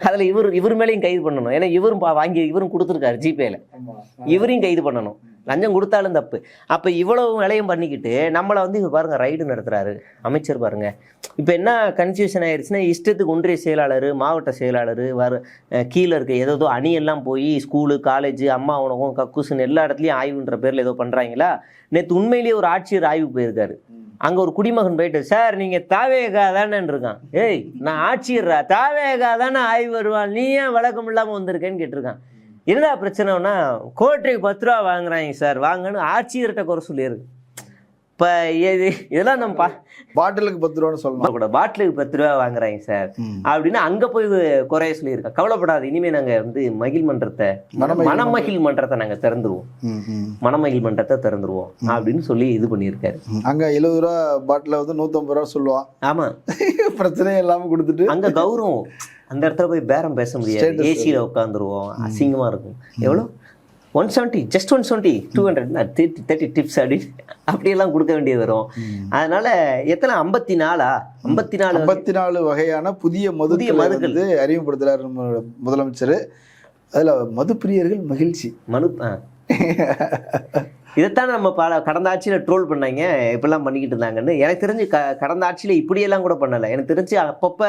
D: அதில் இவர் மேலேயும் கைது பண்ணணும். ஏன்னா இவரும் வாங்கி இவரும் கொடுத்துருக்காரு ஜிபேல, இவரையும் கைது பண்ணணும். லஞ்சம் கொடுத்தாலும் தப்பு. அப்போ இவ்வளவு வேலையும் பண்ணிக்கிட்டு நம்மளை வந்து இவர் பாருங்கள் ரைடு நடத்துகிறாரு அமைச்சர் பாருங்கள். இப்போ என்ன கன்ஃபியூஷன் ஆயிடுச்சுன்னா, இஷ்டத்துக்கு ஒன்றிய செயலாளர், மாவட்ட செயலாளர், கீழே இருக்க ஏதோ அணியெல்லாம் போய் ஸ்கூலு, காலேஜு, அம்மா உணவகம், கக்கூசுன்னு எல்லா இடத்துலையும் ஆய்வுன்ற பேரில் ஏதோ பண்ணுறாங்களா. நேற்று உண்மையிலேயே ஒரு ஆட்சியர் ஆய்வு போயிருக்காரு. அங்கே ஒரு குடிமகன் போயிட்டு, சார் நீங்கள் தாவேகா தானே இருக்கான். ஏய் நான் ஆட்சியர்ரா, தாவேகா தானே ஆய்வு வருவான், நீ ஏன் விளக்கம் இல்லாமல் வந்திருக்கேன்னு கேட்டிருக்கான். என்னடா பிரச்சனைனா, கோட்டைக்கு 10 ரூபா வாங்குறாங்க சார், வாங்கன்னு ஆட்சியர்கிட்ட குறை சொல்லியிருக்கு. இப்போ இதெல்லாம் நம்ம
C: பாட்டிலுக்கு 10 ரூபான்னு சொல்லலாம்
D: கூட, பாட்டிலுக்கு 10 ரூபா வாங்குறாங்க சார் அப்படின்னு அங்கே போய் குறைய சொல்லியிருக்கா. கவலைப்படாது, இனிமேல் நாங்கள் வந்து மகிழ் மன்றத்தை, மணமகிழ் மன்றத்தை நாங்கள் திறந்துருவோம், மணமகிழ் மன்றத்தை திறந்துருவோம் அப்படின்னு சொல்லி இது பண்ணியிருக்காரு.
C: அங்கே 70 ரூபா பாட்டில் வந்து 150 ரூபா சொல்லுவான்.
D: ஆமாம்,
C: பிரச்சனையே இல்லாமல் கொடுத்துட்டு
D: அங்கே கௌரவம். அந்த இடத்துல போய் பேரம் பேச முடியாது, ஏசியில் உட்காந்துருவோம், அசிங்கமாக இருக்கும். எவ்வளோ 170, ஜஸ்ட் 170, 200, 30 டிப்ஸ் அப்படியெல்லாம் கொடுக்க வேண்டியது வரும். அதனால எத்தனை 54
C: வகையான புதிய மதுக்கள் வந்து அறிமுகப்படுத்துறாரு முதலமைச்சர். அதில் மதுப்பிரியர்கள் மகிழ்ச்சி.
D: இதைத்தான் நம்ம கடந்த ஆட்சியில் ட்ரோல் பண்ணாங்க, இப்படிலாம் பண்ணிக்கிட்டு இருந்தாங்கன்னு. எனக்கு தெரிஞ்சு கடந்த ஆட்சியில் இப்படியெல்லாம் கூட பண்ணலை. எனக்கு தெரிஞ்சு அப்பப்போ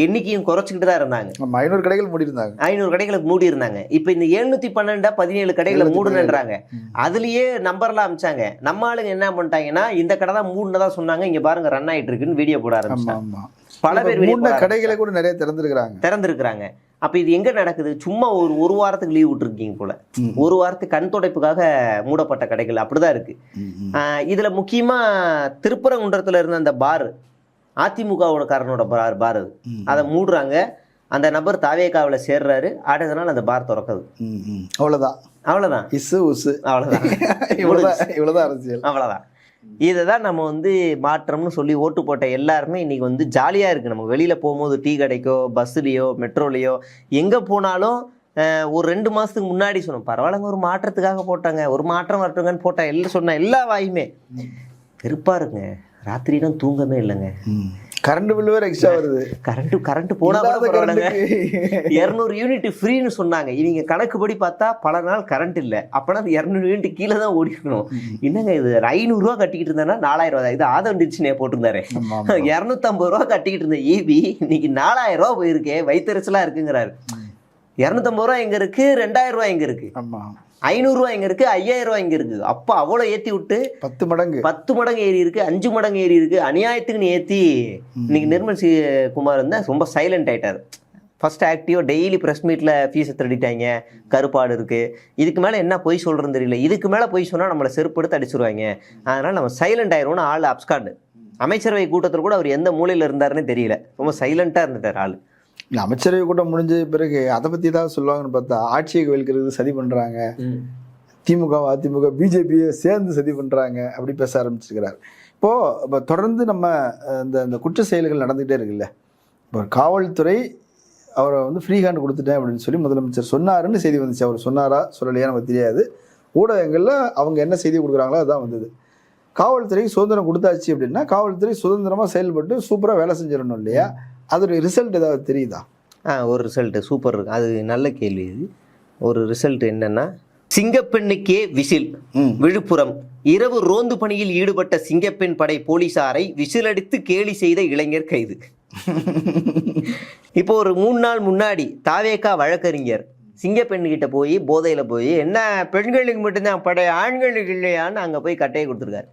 D: எண்ணிக்கையும் குறைச்சிக்கிட்டு தான் இருந்தாங்க.
C: 500 கடைகள் மூடி இருந்தாங்க,
D: 500 கடைகளை மூடி இருந்தாங்க. இப்போ இந்த 712 17 கடைகளை மூடுன்றாங்க. அதுலேயே நம்பர்லாம் அமிச்சாங்க. நம்ம ஆளுங்க என்ன பண்ணிட்டாங்கன்னா, இந்த கடை தான் மூடுனதான் சொன்னாங்க, இங்கே பாருங்க ரன் ஆகிட்டு இருக்குன்னு வீடியோ போட ஆரம்பிச்சாங்க. பல பேர்
C: கடைகளை கூட நிறைய திறந்துருக்கிறாங்க.
D: அப்போ இது எங்கே நடக்குது? சும்மா ஒரு வாரத்துக்கு லீவ் விட்டுருக்கீங்க போல, ஒரு வாரத்துக்கு கண் துடைப்புக்காக மூடப்பட்ட கடைகள் அப்படிதான் இருக்கு. இதில் முக்கியமாக திருப்பரங்குன்றத்தில் இருந்த அந்த பார், அதிமுகவோட காரனோட பார் அதை மூடுறாங்க. அந்த நபர் தாவேகாவில் சேர்றாரு, அடுத்த நாள் அந்த பார் திறக்குது.
C: அவ்வளோதான்.
D: அவ்வளோதான்
C: அரசியல்.
D: அவ்வளோதான். இதை தான் நம்ம வந்து மாற்றம்னு சொல்லி ஓட்டு போட்ட எல்லாருமே இன்றைக்கி வந்து ஜாலியாக இருக்குது. நம்ம வெளியில் போகும்போது டீ கடைக்கோ, பஸ்ஸுலேயோ, மெட்ரோலையோ எங்கே போனாலும் ஒரு 2 மாதத்துக்கு முன்னாடி சொன்னோம், பரவாயில்லங்க ஒரு மாற்றத்துக்காக போட்டாங்க, ஒரு மாற்றம் வரட்டுங்கன்னு போட்டாங்க. எல்லாம் சொன்ன எல்லா வாயுமே வெறுப்பாக இருக்குங்க. ராத்திரிலாம் தூங்கவே இல்லைங்க.
C: கரண்ட் பில் வேறு எக்ஸ்ட்ரா வருது.
D: கரண்ட் போனால் கூட பரவாயில்லைங்க. 200 யூனிட் ஃப்ரீன்னு சொன்னாங்க. இவங்க கணக்குப்படி பார்த்தா பல நாள் கரண்ட் இல்லை. அப்போனா 200 யூனிட் கீழே தான் ஓடிக்கணும். என்னங்க இது 500 ரூபா கட்டிக்கிட்டு இருந்தேன்னா 4000 ரூபா. இது ஆதம் டிச்சுனே போட்டிருந்தாரு. 250 ரூபா கட்டிக்கிட்டு இருந்த ஈபி இன்னைக்கு 4000 ரூபா போயிருக்கே, வயிற்றுச்சலாக இருக்குங்கிறாரு. 250 ரூபா எங்கே இருக்கு, 2000 ரூபா எங்கே இருக்கு, 500 ரூபா எங்க இருக்கு, 5000 ரூபா எங்க இருக்கு. அப்ப அவ்வளோ ஏத்தி விட்டு 10 மடங்கு ஏறி இருக்கு, 5 மடங்கு ஏறி இருக்கு. அநியாயத்துக்குன்னு ஏத்தி இன்னைக்கு நிர்மல் குமார் வந்து ரொம்ப சைலண்ட் ஆயிட்டாரு. ஃபர்ஸ்ட் ஆக்டிவ் டெய்லி ப்ரெஸ் மீட்ல ஃபீஸை திருடிட்டாங்க, கருப்பாடு இருக்கு, இதுக்கு மேலே என்ன பொய் சொல்றதுன்னு தெரியல, இதுக்கு மேலே பொய் சொன்னா நம்மளை செருப்படுத்து அடிச்சிருவாங்க, அதனால நம்ம சைலண்ட் ஆயிரோம்னு ஆள் அப்ஸ்காண்டு. அமைச்சரவை கூட்டத்தில் கூட அவர் எந்த மூலையில் இருந்தாருன்னு தெரியல, ரொம்ப சைலண்டா இருந்துட்டார் ஆள்.
C: இல்லை, அமைச்சரவை கூட்டம் முடிஞ்ச பிறகு அதை பற்றி தான் சொல்லுவாங்கன்னு பார்த்தா ஆட்சியை கவிழ்க்கிறது சதி பண்ணுறாங்க, திமுக அதிமுக பிஜேபியை சேர்ந்து சதி பண்ணுறாங்க அப்படி பேச ஆரம்பிச்சிருக்கிறார். இப்போ தொடர்ந்து நம்ம இந்த குற்ற செயல்கள் நடந்துகிட்டே இருக்குல்ல. இப்போ காவல்துறை அவரை வந்து ஃப்ரீ ஹேண்ட் கொடுத்துட்டேன் அப்படின்னு சொல்லி முதலமைச்சர் சொன்னாருன்னு செய்தி வந்துச்சு. அவர் சொன்னாரா சொல்லலையா நமக்கு தெரியாது. ஊடகங்களில் அவங்க என்ன செய்தி கொடுக்குறாங்களோ அதுதான் வந்தது. காவல்துறைக்கு சுதந்திரம் கொடுத்தாச்சு அப்படின்னா காவல்துறை சுதந்திரமாக செயல்பட்டு சூப்பராக வேலை செஞ்சிடணும் இல்லையா? அதோடைய ரிசல்ட் ஏதாவது தெரியுதா?
D: ஒரு ரிசல்ட்டு சூப்பர் இருக்கு. அது நல்ல கேள்வி. இது ஒரு ரிசல்ட் என்னன்னா, சிங்கப்பெண்ணுக்கே விசில். விழுப்புரம் இரவு ரோந்து பணியில் ஈடுபட்ட சிங்கப்பெண் படை போலீசாரை விசிலடித்து கேலி செய்த இளைஞர் கைது. இப்போ ஒரு 3 நாள் முன்னாடி தாவேகா வழக்கறிஞர் சிங்கப்பெண்கிட்ட போய் போதையில் போய் என்ன பெண்களுக்கு மட்டும்தான் படை ஆண்களுக்கு இல்லையான்னு அங்கே போய் கட்டையை கொடுத்துருக்காரு.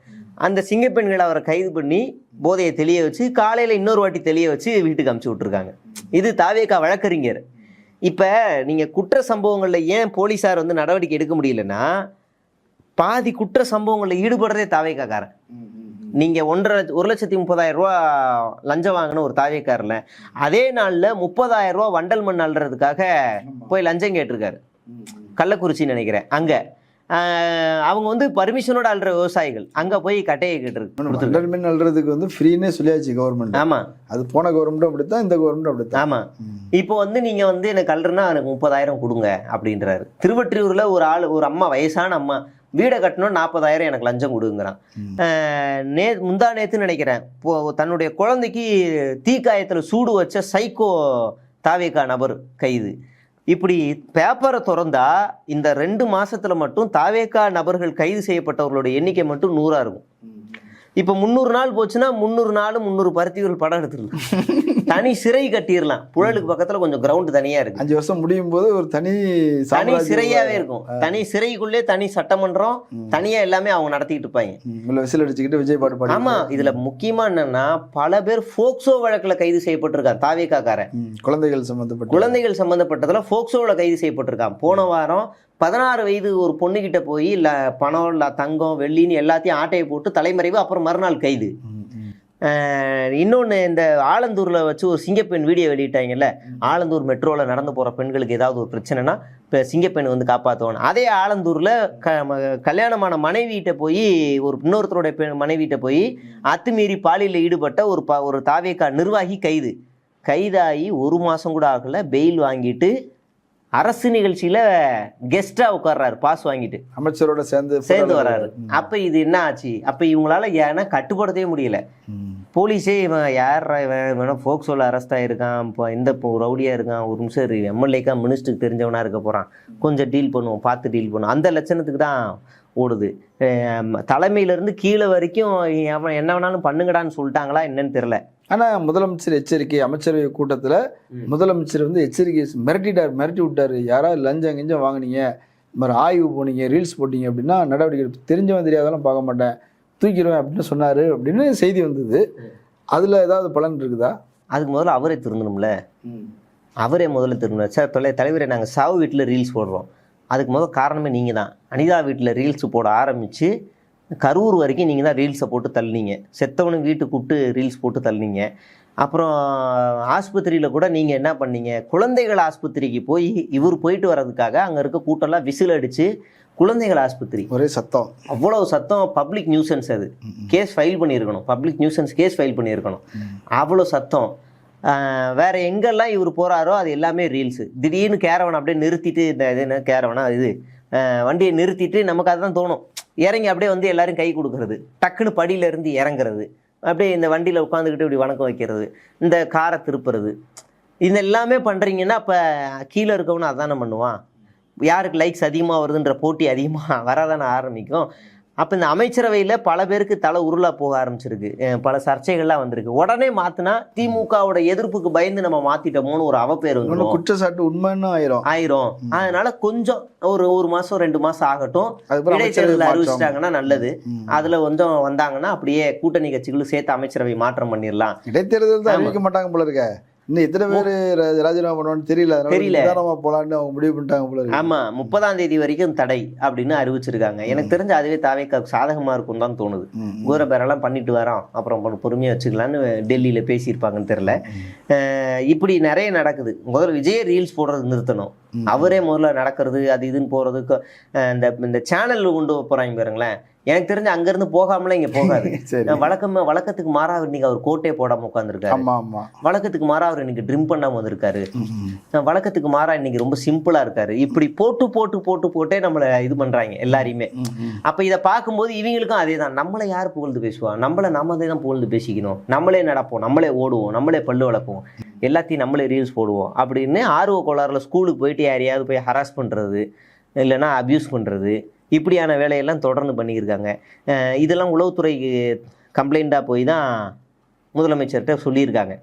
D: அந்த சிங்கப்பெண்களை அவரை கைது பண்ணி போதையை தெளிய வச்சு காலையில் இன்னொரு வாட்டி தெளிய வச்சு வீட்டுக்கு அமுச்சு விட்ருக்காங்க. இது தாவேகா வழக்கறிஞர். இப்போ நீங்கள் குற்ற சம்பவங்களில் ஏன் போலீஸார் வந்து நடவடிக்கை எடுக்க முடியலன்னா, பாதி குற்ற சம்பவங்களில் ஈடுபடுறதே தாவேக்காரன். நீங்கள் 1,30,000 ரூபா லஞ்சம் வாங்கின ஒரு தாவேக்காரில் அதே நாளில் 30,000 ரூபா வண்டல் மண் அள்ளுறதுக்காக போய் லஞ்சம் கேட்டிருக்காரு. கள்ளக்குறிச்சின்னு நினைக்கிறேன். அங்கே அவங்க வந்து பர்மிஷனோட அல்ற விவசாயிகள் அங்கே போய் கட்டையை கேட்டிருக்கு.
C: மண் அல்றதுக்கு வந்து ஃப்ரீனே சொல்லியாச்சு கவர்மெண்ட். ஆமாம், அது போன கவர்மெண்ட்டும் அப்படித்தான், இந்த கவர்மெண்ட்டும் அப்படித்தான்.
D: ஆமாம். இப்போ வந்து நீங்கள் வந்து எனக்கு அல்றனா எனக்கு 30,000 கொடுங்க அப்படின்றாரு. திருவற்றியூரில் ஒரு அம்மா, வயசான அம்மா, வீடை கட்டணும் 40,000 எனக்கு லஞ்சம் கொடுங்கிறான். முந்தா நேத்துன்னு நினைக்கிறேன், தன்னுடைய குழந்தைக்கு தீக்காயத்தில் சூடு வச்ச சைக்கோ தாவேகா நபர் கைது. இப்படி பேப்பரை திறந்தா இந்த 2 மாசத்துல மட்டும் தாவேகா நபர்கள் கைது செய்யப்பட்டவர்களுடைய எண்ணிக்கை மட்டும் 100 இருக்கும். இப்போ 300 நாள் போச்சுன்னா 300 நாளும் 300 பருத்திகள் படம் எடுத்துடலாம். தனி சிறை கட்டிடலாம். புழலுக்கு பக்கத்துல கொஞ்சம் கிரவுண்ட் தனியா இருக்கு.
C: 5 வருஷம் முடியும் போது ஒரு தனி
D: சிறையாவே இருக்கும். தனி சிறைக்குள்ளே தனி சட்டமன்றம், தனியா எல்லாமே அவங்க நடத்திட்டு இருப்பாங்க.
C: விசில் அடிச்சுக்கிட்டு விஜய் பாட்டு பாடி.
D: ஆமா, இதுல முக்கியமா என்னன்னா பல பேர் போக்சோ வழக்குல கைது செய்யப்பட்டிருக்காங்க. தாவேகாக்காரன் குழந்தைகள் சம்பந்தப்பட்டதுல போக்சோல கைது செய்யப்பட்டிருக்கான். போன வாரம் 16 வயது ஒரு பொண்ணுகிட்ட போய் பணம் தங்கம் வெள்ளின்னு எல்லாத்தையும் ஆட்டையை போட்டு தலைமறைவு, அப்புறம் மறுநாள் கைது. இன்னொன்று, இந்த ஆலந்தூரில் வச்சு ஒரு சிங்கப்பெண் வீடியோ வெளியிட்டாங்கல்ல, ஆலந்தூர் மெட்ரோவில் நடந்து போகிற பெண்களுக்கு ஏதாவது ஒரு பிரச்சனைனா இப்போ சிங்கப்பெண் வந்து காப்பாற்றுவாங்க. அதே ஆலந்தூரில் கல்யாணமான மனைவியிட்ட போய் இன்னொருத்தருடைய மனைவியிட்ட போய் அத்துமீறி பாலியலில் ஈடுபட்ட ஒரு தாவேகா நிர்வாகி கைதாகி 1 மாதம் கூட ஆகலை. பெயில் வாங்கிட்டு அரசு நிகழ்ச்சியில கெஸ்டா உட்கார்றாரு, பாஸ் வாங்கிட்டு அமைச்சரோட சேர்ந்து வர்றாரு. அப்ப இது என்ன ஆச்சு? அப்ப இவங்களால ஏன்னா கட்டுப்படுத்தவே முடியல. போலீஸே இவன் யார் வேணும் போக்சோல அரெஸ்ட் ஆயிருக்கான், இப்போ இந்த ரவுடியா இருக்கான், ஒரு நிமிஷம் எம்எல்ஏக்கா மினிஸ்டருக்கு தெரிஞ்சவனா இருக்க போறான், கொஞ்சம் டீல் பண்ணுவோம், பார்த்து டீல் பண்ணுவோம், அந்த லட்சணத்துக்கு தான் ஓடுது. தலைமையிலேருந்து கீழே வரைக்கும் என்ன வேணாலும் பண்ணுங்கடான்னு சொல்லிட்டாங்களா என்னன்னு தெரியல.
C: ஆனால் முதலமைச்சர் எச்சரிக்கை, அமைச்சரவை கூட்டத்தில் முதலமைச்சர் வந்து எச்சரிக்கை மிரட்டி விட்டாரு. யாராவது லஞ்சம் கிஞ்சம் வாங்கினீங்க, இந்த மாதிரி ஆய்வு போனீங்க, ரீல்ஸ் போட்டீங்க அப்படின்னா நடவடிக்கை தெரிஞ்சவன் தெரியாதெல்லாம் பார்க்க மாட்டேன், தூக்கிடுவேன் அப்படின்னு சொன்னார் அப்படின்னு செய்தி வந்தது. அதில் ஏதாவது பலன் இருக்குதா?
D: அதுக்கு முதல்ல அவரே திருந்தணும்ல. அவரே முதல்ல திருந்தணும். சார் தலைவரை நாங்கள் சாவு வீட்டில் ரீல்ஸ் போடுறோம், அதுக்கு முதல் காரணமே நீங்கள் தான். அனிதா வீட்டில் ரீல்ஸ் போட ஆரம்பித்து கரூர் வரைக்கும் நீங்கள் தான் ரீல்ஸை போட்டு தள்ளினீங்க. செத்தவனுக்கு வீட்டுக்கு கூப்பிட்டு ரீல்ஸ் போட்டு தள்ளினீங்க. அப்புறம் ஆஸ்பத்திரியில் கூட நீங்கள் என்ன பண்ணீங்க, குழந்தைகள் ஆஸ்பத்திரிக்கு போய் இவர் போயிட்டு வர்றதுக்காக அங்கே இருக்க கூட்டம்லாம் விசில் அடித்து குழந்தைகள் ஆஸ்பத்திரி
C: ஒரே சத்தம்,
D: அவ்வளோ சத்தம். பப்ளிக் நியூசன்ஸ், அது கேஸ் ஃபைல் பண்ணியிருக்கணும், பப்ளிக் நியூசன்ஸ் கேஸ் ஃபைல் பண்ணியிருக்கணும். அவ்வளோ சத்தம். வேறு எங்கெல்லாம் இவர் போகிறாரோ அது எல்லாமே ரீல்ஸு. திடீர்னு கேரவனை அப்படியே நிறுத்திட்டு, இந்த இது என்ன கேரவனா இது வண்டியை நிறுத்திட்டு நமக்கு அதுதான் தோணும், இறங்கி அப்படியே வந்து எல்லாரும் கை கொடுக்கறது, டக்குன்னு படியிலேருந்து இறங்குறது, அப்படியே இந்த வண்டியில் உட்காந்துக்கிட்டு இப்படி வணக்கம் வைக்கிறது, இந்த காரை திருப்புறது, இது எல்லாமே பண்ணுறீங்கன்னா அப்போ கீழே இருக்கவனு அதானே பண்ணுவான். யாருக்கு லைக்ஸ் அதிகமாக வருதுன்ற போட்டி அதிகமாக வரதானே ஆரம்பிக்கும். அப்போ இந்த அமைச்சரவையில் பல பேருக்கு தலை உருளா போக ஆரம்பிச்சிருக்கு, பல சர்ச்சைகள்லாம் வந்திருக்கு. உடனே மாற்றினா திமுகவோட எதிர்ப்புக்கு பயந்து நம்ம மாற்றிட்டோமோன்னு ஒரு அவப்பேர் வந்து
C: குற்றச்சாட்டு உண்மைன்னு
D: ஆயிரும். அதனால கொஞ்சம் ஒரு மாதம் 2 மாதம் ஆகட்டும், இடைத்தேர்தல் அறிவிச்சிட்டாங்கன்னா நல்லது. அதில் கொஞ்சம் வந்தாங்கன்னா அப்படியே கூட்டணி கட்சிகளும் சேர்த்து அமைச்சரவை மாற்றம் பண்ணிடலாம்.
C: இடைத்தேர்தல் அறிவிக்க மாட்டாங்க போல இருக்க. இன்னும் எத்தனை பேர் ராஜினாமா பண்ணுவான்னு தெரியல போலான்னு அவங்க முடிவு பண்ணிட்டாங்க போல.
D: ஆமா, 30ஆம் தேதி வரைக்கும் தடை அப்படின்னு அறிவிச்சிருக்காங்க. எனக்கு தெரிஞ்ச அதுவே தாவேக்காவுக்கு சாதகமா இருக்கும் தான் தோணுது. ஊர பேரெல்லாம் பண்ணிட்டு வரோம், அப்புறம் பொறுமையா வச்சுக்கலான்னு டெல்லியில பேசியிருப்பாங்கன்னு தெரியல. இப்படி நிறைய நடக்குது. முதல்ல விஜய் ரீல்ஸ் போடுறது நிறுத்தணும். அவரே முதல்ல நடக்கிறது அது இதுன்னு போறதுக்கு இந்த சேனல் கொண்டு போறாங்க பாருங்களேன். எனக்கு தெரிஞ்சு அங்கேருந்து போகாமலே இங்கே போகாது.
C: சரி.
D: வழக்கத்துக்கு மாறாக இன்னைக்கு அவர் கோட்டே போடாமல் உட்காந்துருக்காரு.
C: ஆமா ஆமா.
D: வழக்கத்துக்கு மாறாக அவர் இன்னைக்கு ட்ரிம் பண்ணாமல் வந்திருக்காரு. வழக்கத்துக்கு மாறாக இன்னைக்கு ரொம்ப சிம்பிளாக இருக்காரு. இப்படி போட்டே நம்மளை இது பண்ணுறாங்க எல்லாரையுமே. அப்போ இதை பார்க்கும்போது இவங்களுக்கும் அதே தான். நம்மளை யார் புகழ்ந்து பேசுவான்? நம்ம தான் புகழ்ந்து பேசிக்கணும். நம்மளே நடப்போம், நம்மளே ஓடுவோம், நம்மளே பல்லு வளர்ப்போம், எல்லாத்தையும் நம்மளே ரீல்ஸ் போடுவோம் அப்படின்னு ஆர்வ கோளாறுல ஸ்கூலுக்கு போயிட்டு யாரையாவது போய் ஹராஸ் பண்ணுறது, இல்லைன்னா அப்யூஸ் பண்ணுறது, இப்படியான வேலையெல்லாம் தொடர்ந்து பண்ணியிருக்காங்க. இதெல்லாம் உளவுத்துறைக்கு கம்ப்ளைண்ட்டாக போய் தான் முதலமைச்சர்கிட்ட சொல்லியிருக்காங்க.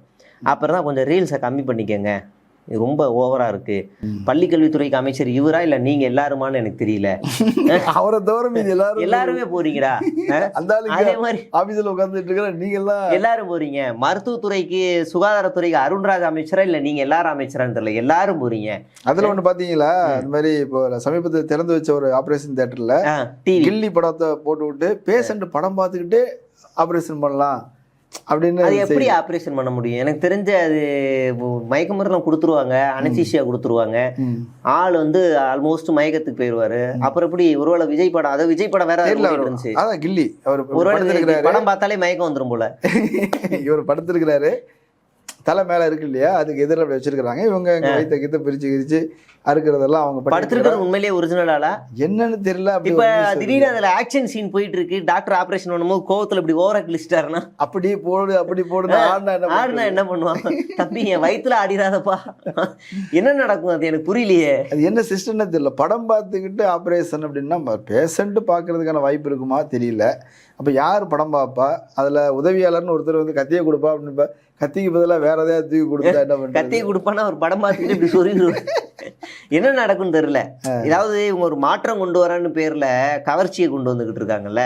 D: அப்புறம் தான் கொஞ்சம் ரீல்ஸை கம்மி பண்ணிக்கங்க, இது ரொம்ப ஓவராக இருக்குது. பள்ளிக்கல்வித்துறைக்கு அமைச்சர் இவரா இல்லை நீங்கள் எல்லாருமான்னு எனக்கு தெரியல.
C: அவரை தவிர மீது
D: எல்லாருமே போறீங்கடா. அதே மாதிரி
C: ஆபீஸ்ல உட்கார்ந்துட்டு இருக்கிற நீங்க
D: எல்லாரும் போறீங்க. மருத்துவத்துறைக்கு சுகாதாரத்துறைக்கு அருண்ராஜ் அமைச்சரா இல்லை நீங்க எல்லாரும் அமைச்சரான்னு தெரியல, எல்லாரும் போறீங்க.
C: அதுல ஒண்ணு பாத்தீங்களா, இந்த மாதிரி இப்போ சமீபத்தில் திறந்து வச்ச ஒரு ஆபரேஷன் தியேட்டர்ல கில்லி படத்தை போட்டு விட்டு பேஷண்ட் படம் பார்த்துக்கிட்டு ஆபரேஷன் பண்ணலாம் அப்படின்னு.
D: அது எப்படி ஆப்ரேஷன் பண்ண முடியும்? எனக்கு தெரிஞ்ச அது மயக்க மருந்தெல்லாம் கொடுத்துருவாங்க, அனஸ்தீசியா கொடுத்துருவாங்க, ஆள் வந்து ஆல்மோஸ்ட் மயக்கத்துக்கு போயிடுவாரு. அப்புறம் எப்படி ஒருவேளை விஜய் படம், அதை விஜய் படம் வேற இருந்துச்சு.
C: அதான் கில்லி அவர்
D: ஒருவேளை படம் பார்த்தாலே மயக்கம் வந்துடும் போல.
C: இவர் படுத்திருக்கிறாரு, தலை மேல இருக்கு இல்லையா, அதுக்கு எதிரில் அப்படி வச்சிருக்காங்க. இவங்க வயிற்ற கிட்ட பிரிச்சு அறுக்கிறதெல்லாம் அவங்க
D: படுத்திருக்கிறது உண்மையிலேயே ஒரிஜினலா
C: என்னன்னு தெரியல.
D: இப்ப திடீர்னு அதுல ஆக்ஷன் சீன் போயிட்டு இருக்கு, டாக்டர் ஆபரேஷன் பண்ணும்போது கோவத்துல இப்படி ஓவரா கிழிச்சிட்டாருன்னா அப்படி போடு ஆடுனா என்ன பண்ணுவாங்க? தம்பி என் வயிற்றுல ஆடிடாதப்பா, என்ன நடக்கும் அது எனக்கு புரியலையே.
C: அது என்ன சிஸ்டம்னு தெரியல. படம் பார்த்துக்கிட்டு ஆப்ரேஷன் அப்படின்னா பேஷண்ட் பார்க்கறதுக்கான வாய்ப்பு இருக்குமா தெரியல. அப்போ யார் படம் பார்ப்பா? அதில் உதவியாளர்னு ஒருத்தர் வந்து கத்தியை கொடுப்பா அப்படின்னு, கத்திக்கு பதிலாக வேற எதாவது தூக்கி கொடுத்தா என்ன பண்ணுறது?
D: கத்தியை கொடுப்பானா ஒரு படம் பார்த்துக்கிட்டு இப்படி சொல்லிடுவேன். என்ன நடக்கும்னு தெரியல. ஏதாவது இவங்க ஒரு மாற்றம் கொண்டு வரன்னு பேரில் கவர்ச்சியை கொண்டு வந்துக்கிட்டு இருக்காங்கல்ல.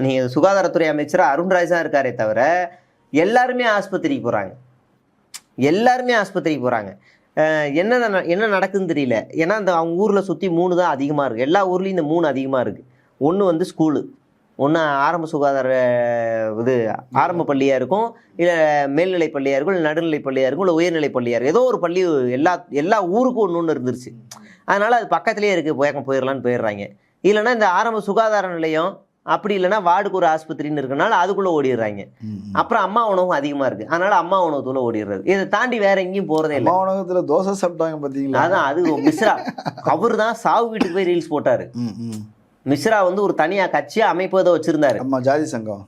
D: நீங்கள் சுகாதாரத்துறை அமைச்சராக அருண்ராஜ் தான் இருக்காரே தவிர எல்லாருமே ஆஸ்பத்திரிக்கு போகிறாங்க, என்ன நடக்குதுன்னு தெரியல. ஏன்னா அந்த அவங்க ஊரில் சுற்றி 3 தான் அதிகமாக இருக்குது. எல்லா ஊர்லேயும் இந்த 3 அதிகமாக இருக்குது. ஒன்று வந்து ஸ்கூலு, ஒன்று ஆரம்ப சுகாதார இது ஆரம்ப பள்ளியாக இருக்கும், இல்லை மேல்நிலை பள்ளியாக இருக்கும், இல்லை நடுநிலை பள்ளியாக இருக்கும், இல்லை உயர்நிலை பள்ளியாக இருக்கும். ஏதோ ஒரு பள்ளி எல்லா ஊருக்கும் ஒன்று இருந்துருச்சு. அதனால் அது பக்கத்துலேயே இருக்குது, போயிடலான்னு போயிடுறாங்க. இல்லைன்னா இந்த ஆரம்ப சுகாதார நிலையம், அப்படி இல்லைன்னா வார்டுக்கு ஒரு ஆஸ்பத்திரின்னு இருக்கனால அதுக்குள்ளே ஓடிடுறாங்க. அப்புறம் அம்மா உணவும் அதிகமாக இருக்குது, அதனால் அம்மா உணவத்துக்குள்ளே ஓடிடுறது. இதை தாண்டி வேற எங்கேயும் போகிறதே இல்லை.
C: உணவகத்தில் தோசை சாப்பிட்டாங்க பார்த்தீங்களா?
D: அதான் அது மிஸ்ரா அவர் தான் சாவு வீட்டுக்கு போய் ரீல்ஸ் போட்டார். மிஸ்ரா வந்து ஒரு தனியாக கட்சியை அமைப்பதை வச்சுருந்தாரு.
C: ஜாதி சங்கம்.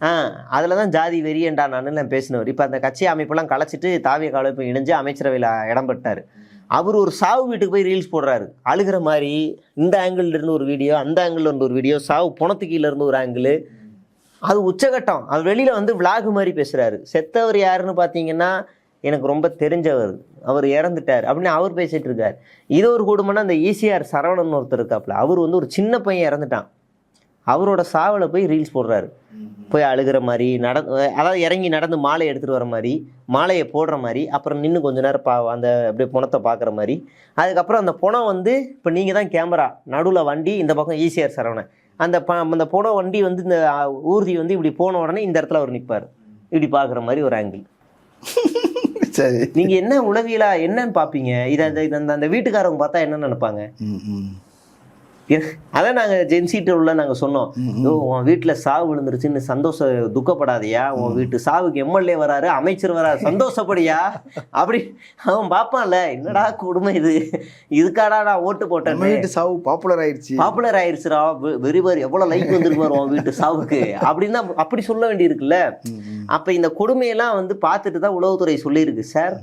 D: அதில் தான் ஜாதி வெறியண்டா நான் பேசினவர். இப்போ அந்த கட்சி அமைப்பெல்லாம் கலைச்சிட்டு தாவிய காலப்பு இணைஞ்சு அமைச்சரவையில் இடம் பெற்றார். அவர் ஒரு சாவு வீட்டுக்கு போய் ரீல்ஸ் போடுறாரு, அழுகிற மாதிரி. இந்த ஆங்கிள் இருந்து ஒரு வீடியோ, அந்த ஆங்கிள் இருந்து ஒரு வீடியோ, சாவு புணத்துக்கீழ இருந்து ஒரு ஆங்கிள். அது உச்சகட்டம். அவர் வெளியில் வந்து விளாகு மாதிரி பேசுகிறாரு. செத்தவர் யாருன்னு பார்த்தீங்கன்னா எனக்கு ரொம்ப தெரிஞ்சவர், அவர் இறந்துட்டார் அப்படின்னு அவர் பேசிகிட்டு இருக்கார். இது ஒரு குடும்பம்னா அந்த ஈசிஆர் சரவணன் ஒருத்தர் இருக்காப்புல, அவர் வந்து ஒரு சின்ன பையன் இறந்துட்டான், அவரோட சாவில் போய் ரீல்ஸ் போடுறாரு. போய் அழுகிற மாதிரி, அதாவது இறங்கி நடந்து மாலையை எடுத்துகிட்டு வர மாதிரி, மாலையை போடுற மாதிரி, அப்புறம் நின்று கொஞ்ச நேரம் அந்த அப்படியே புணத்தை பார்க்குற மாதிரி. அதுக்கப்புறம் அந்த புணம் வந்து இப்போ நீங்கள் தான் கேமரா, நடுவில் வண்டி, இந்த பக்கம் ஈசிஆர் சரவணன், அந்த புணம் வண்டி வந்து இந்த ஊர்தி வந்து இப்படி போன உடனே இந்த இடத்துல அவர் நிற்பார், இப்படி பார்க்குற மாதிரி ஒரு ஆங்கிள்.
C: சரி,
D: நீங்கள் என்ன உளவியலா என்னன்னு பார்ப்பீங்க? இதை அந்த வீட்டுக்காரவங்க பார்த்தா என்ன நினைப்பாங்க? அதான் நாங்கள் ஜென்சிட்ட உள்ள நாங்கள் சொன்னோம், உன் வீட்டில் சாவு விழுந்துருச்சுன்னு துக்கப்படாதையா, உன் வீட்டு சாவுக்கு எம்எல்ஏ வராரு, அமைச்சர் வராரு, சந்தோஷப்படியா அப்படி. அவன் பார்ப்பான்ல, என்னடா கொடுமை இது, இதுக்காடா நான் ஓட்டு போட்டேன்,
C: வீட்டு சாவு பாப்புலர்
D: ஆயிடுச்சுடா, வெரி எவ்வளோ லைக் வந்துருக்கு உன் வீட்டு சாவுக்கு அப்படின்னு தான் அப்படி சொல்ல வேண்டியிருக்குல்ல. அப்போ இந்த கொடுமையெல்லாம் வந்து பார்த்துட்டு தான் உளவுத்துறை சொல்லியிருக்கு. சார்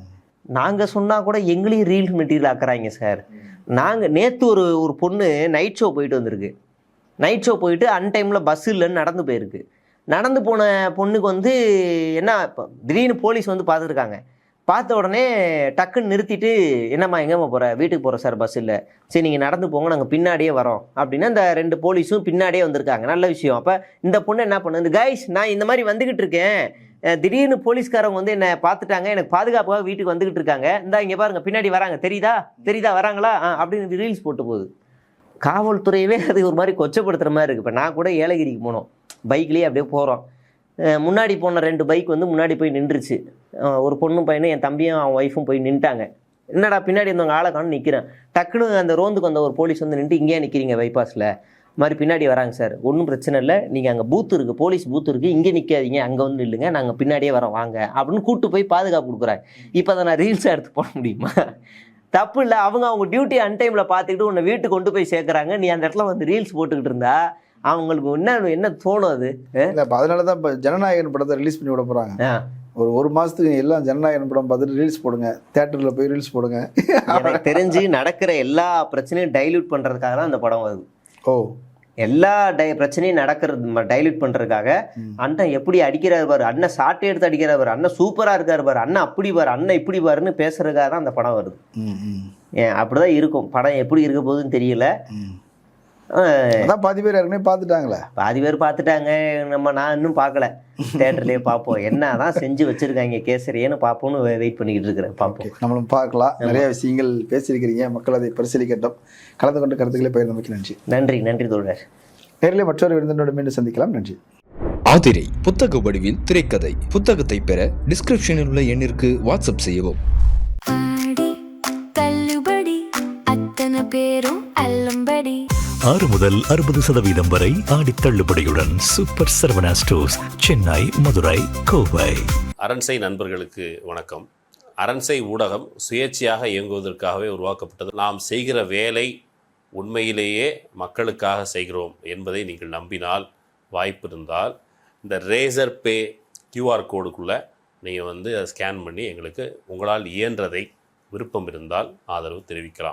D: நாங்கள் சொன்னால் கூட எங்களையும் ரீல் மெட்டீரியல் ஆக்குறாங்க சார். நாங்கள் நேற்று ஒரு பொண்ணு நைட் ஷோ போயிட்டு வந்திருக்கு. நைட் ஷோ போயிட்டு அன்டைமில் பஸ் இல்லைன்னு நடந்து போயிருக்கு. நடந்து போன பொண்ணுக்கு வந்து என்ன, திடீர்னு போலீஸ் வந்து பார்த்துருக்காங்க. பார்த்த உடனே டக்குன்னு நிறுத்திட்டு, என்னம்மா எங்கேம்மா போகிற? வீட்டுக்கு போகிறோம் சார், பஸ் இல்லை. சரி நீங்கள் நடந்து போங்க, நாங்கள் பின்னாடியே வரோம் அப்படின்னா இந்த 2 போலீஸும் பின்னாடியே வந்திருக்காங்க. நல்ல விஷயம். அப்போ இந்த பொண்ணு என்ன பண்ணுது, கைஸ் நான் இந்த மாதிரி வந்துக்கிட்டு இருக்கேன், திடீர்னு போலீஸ்காரங்க வந்து என்னை பார்த்துட்டாங்க, எனக்கு பாதுகாப்பாக வீட்டுக்கு வந்துக்கிட்டு இருக்காங்க, இந்தா இங்கே பாருங்கள் பின்னாடி வராங்க, தெரியுதா வராங்களா அப்படின்னு ரீல்ஸ் போட்டு போகுது. காவல்துறையவே அது ஒரு மாதிரி கொச்சப்படுத்துகிற மாதிரி இருக்குது. இப்போ நான் கூட ஏலகிரிக்கு போனோம், பைக்லேயே அப்படியே போகிறோம். முன்னாடி போன 2 பைக் வந்து முன்னாடி போய் நின்றுச்சு. ஒரு பொண்ணும் பையனும் என் தம்பியும் அவன் ஒய்ஃபும் போய் நின்ட்டாங்க. என்னடா பின்னாடி இருந்தவங்க ஆளை காணும் நிற்கிறேன். டக்குன்னு அந்த ரோந்துக்கு வந்த ஒரு போலீஸ் வந்து நின்று, இங்கேயே நிற்கிறீங்க பைபாஸில் மாதிரி பின்னாடி வராங்க சார், ஒன்றும் பிரச்சனை இல்லை, நீங்கள் அங்கே பூத்து இருக்குது, போலீஸ் பூத்து இருக்குது, இங்கே நிற்காதீங்க, அங்கே வந்து இல்லைங்க, நாங்கள் பின்னாடியே வரோம் வாங்க அப்படின்னு கூப்பிட்டு போய் பாதுகாப்பு கொடுக்குறாங்க. இப்போ அதை நான் ரீல்ஸாக எடுத்து போட முடியுமா? தப்பு இல்லை, அவங்க டியூட்டி அன்டைமில் பார்த்துக்கிட்டு உன்னை வீட்டுக்கு கொண்டு போய் சேர்க்குறாங்க, நீ அந்த இடத்துல வந்து ரீல்ஸ் போட்டுக்கிட்டு இருந்தா அவங்களுக்கு என்ன தோணும் அது?
C: அதனால தான் இப்போ ஜனநாயகன் படத்தை ரிலீஸ் பண்ணி விட போகிறாங்க. ஒரு மாதத்துக்கு எல்லாம் ஜனநாயகன் படம் பார்த்துட்டு ரீல்ஸ் போடுங்க, தேட்டரில் போய் ரீல்ஸ் போடுங்க.
D: எனக்கு தெரிஞ்சு நடக்கிற எல்லா பிரச்சனையும் டைல்யூட் பண்ணுறதுக்காக தான் அந்த படம் வருது.
C: ஓ, எல்லா
D: பிரச்சனையும் நடக்கிறது டைல்யூட் பண்ணுறதுக்காக. அண்ணன் எப்படி அடிக்கிறாரு பாரு, அண்ணன் சாட்டை எடுத்து அடிக்கிறாரு பாரு, அண்ணன் சூப்பராக இருக்காரு பாரு, அண்ணன் அப்படி பாரு, அண்ணன் இப்படி பாருன்னு பேசுறதுக்காக தான் அந்த படம் வருது. அப்படிதான் இருக்கும். படம் எப்படி இருக்க போகுதுன்னு தெரியல.
C: அதான் பாதி பேர் ஏற்கனவே பார்த்துட்டாங்களே.
D: பாதி பேர் பார்த்துட்டாங்க, நான் இன்னும் பார்க்கல. தேட்டர்லேயே பார்ப்போம், என்ன தான் செஞ்சு வச்சுருக்காங்க கேசரியன்னு பார்ப்போம்னு வெயிட் பண்ணிக்கிட்டு இருக்கிறேன். பார்ப்போம்,
C: நம்மளும் பார்க்கலாம். நிறைய விஷயங்கள் பேசியிருக்கிறீங்க, மக்கள் அதை பரிசீலிக்கட்டும். கலந்து கொண்டு கருத்துக்களை பகிர்ந்தமைக்கு நன்றி.
D: நன்றி தோழர்.
C: நேரிலே மற்றொரு விருந்தினோடு மீண்டும் சந்திக்கலாம். நன்றி.
E: ஆதிரை புத்தக வடிவில் திரைக்கதை. புத்தகத்தை பெற டிஸ்கிரிப்ஷனில் உள்ள எண்ணிற்கு வாட்ஸ்அப் செய்யவும்.
A: தள்ளுபடி அத்தனை பேரும் அள்ளும்படி.
B: 6 முதல் 60% வரை ஆடி தள்ளுபடியுடன் சூப்பர் சரவணா ஸ்டோர்ஸ், சென்னை, மதுரை, கோவை.
F: அரண்சை நண்பர்களுக்கு வணக்கம். அரண்சை ஊடகம் சுயேட்சையாக இயங்குவதற்காகவே உருவாக்கப்பட்டது. நாம் செய்கிற வேலை உண்மையிலேயே மக்களுக்காக செய்கிறோம் என்பதை நீங்கள் நம்பினால், வாய்ப்பு இருந்தால் இந்த ரேசர் பே QR கோடுக்குள்ளே நீங்கள் அதை ஸ்கேன் பண்ணி எங்களுக்கு உங்களால் இயன்றதை, விருப்பம் இருந்தால் ஆதரவு தெரிவிக்கலாம்.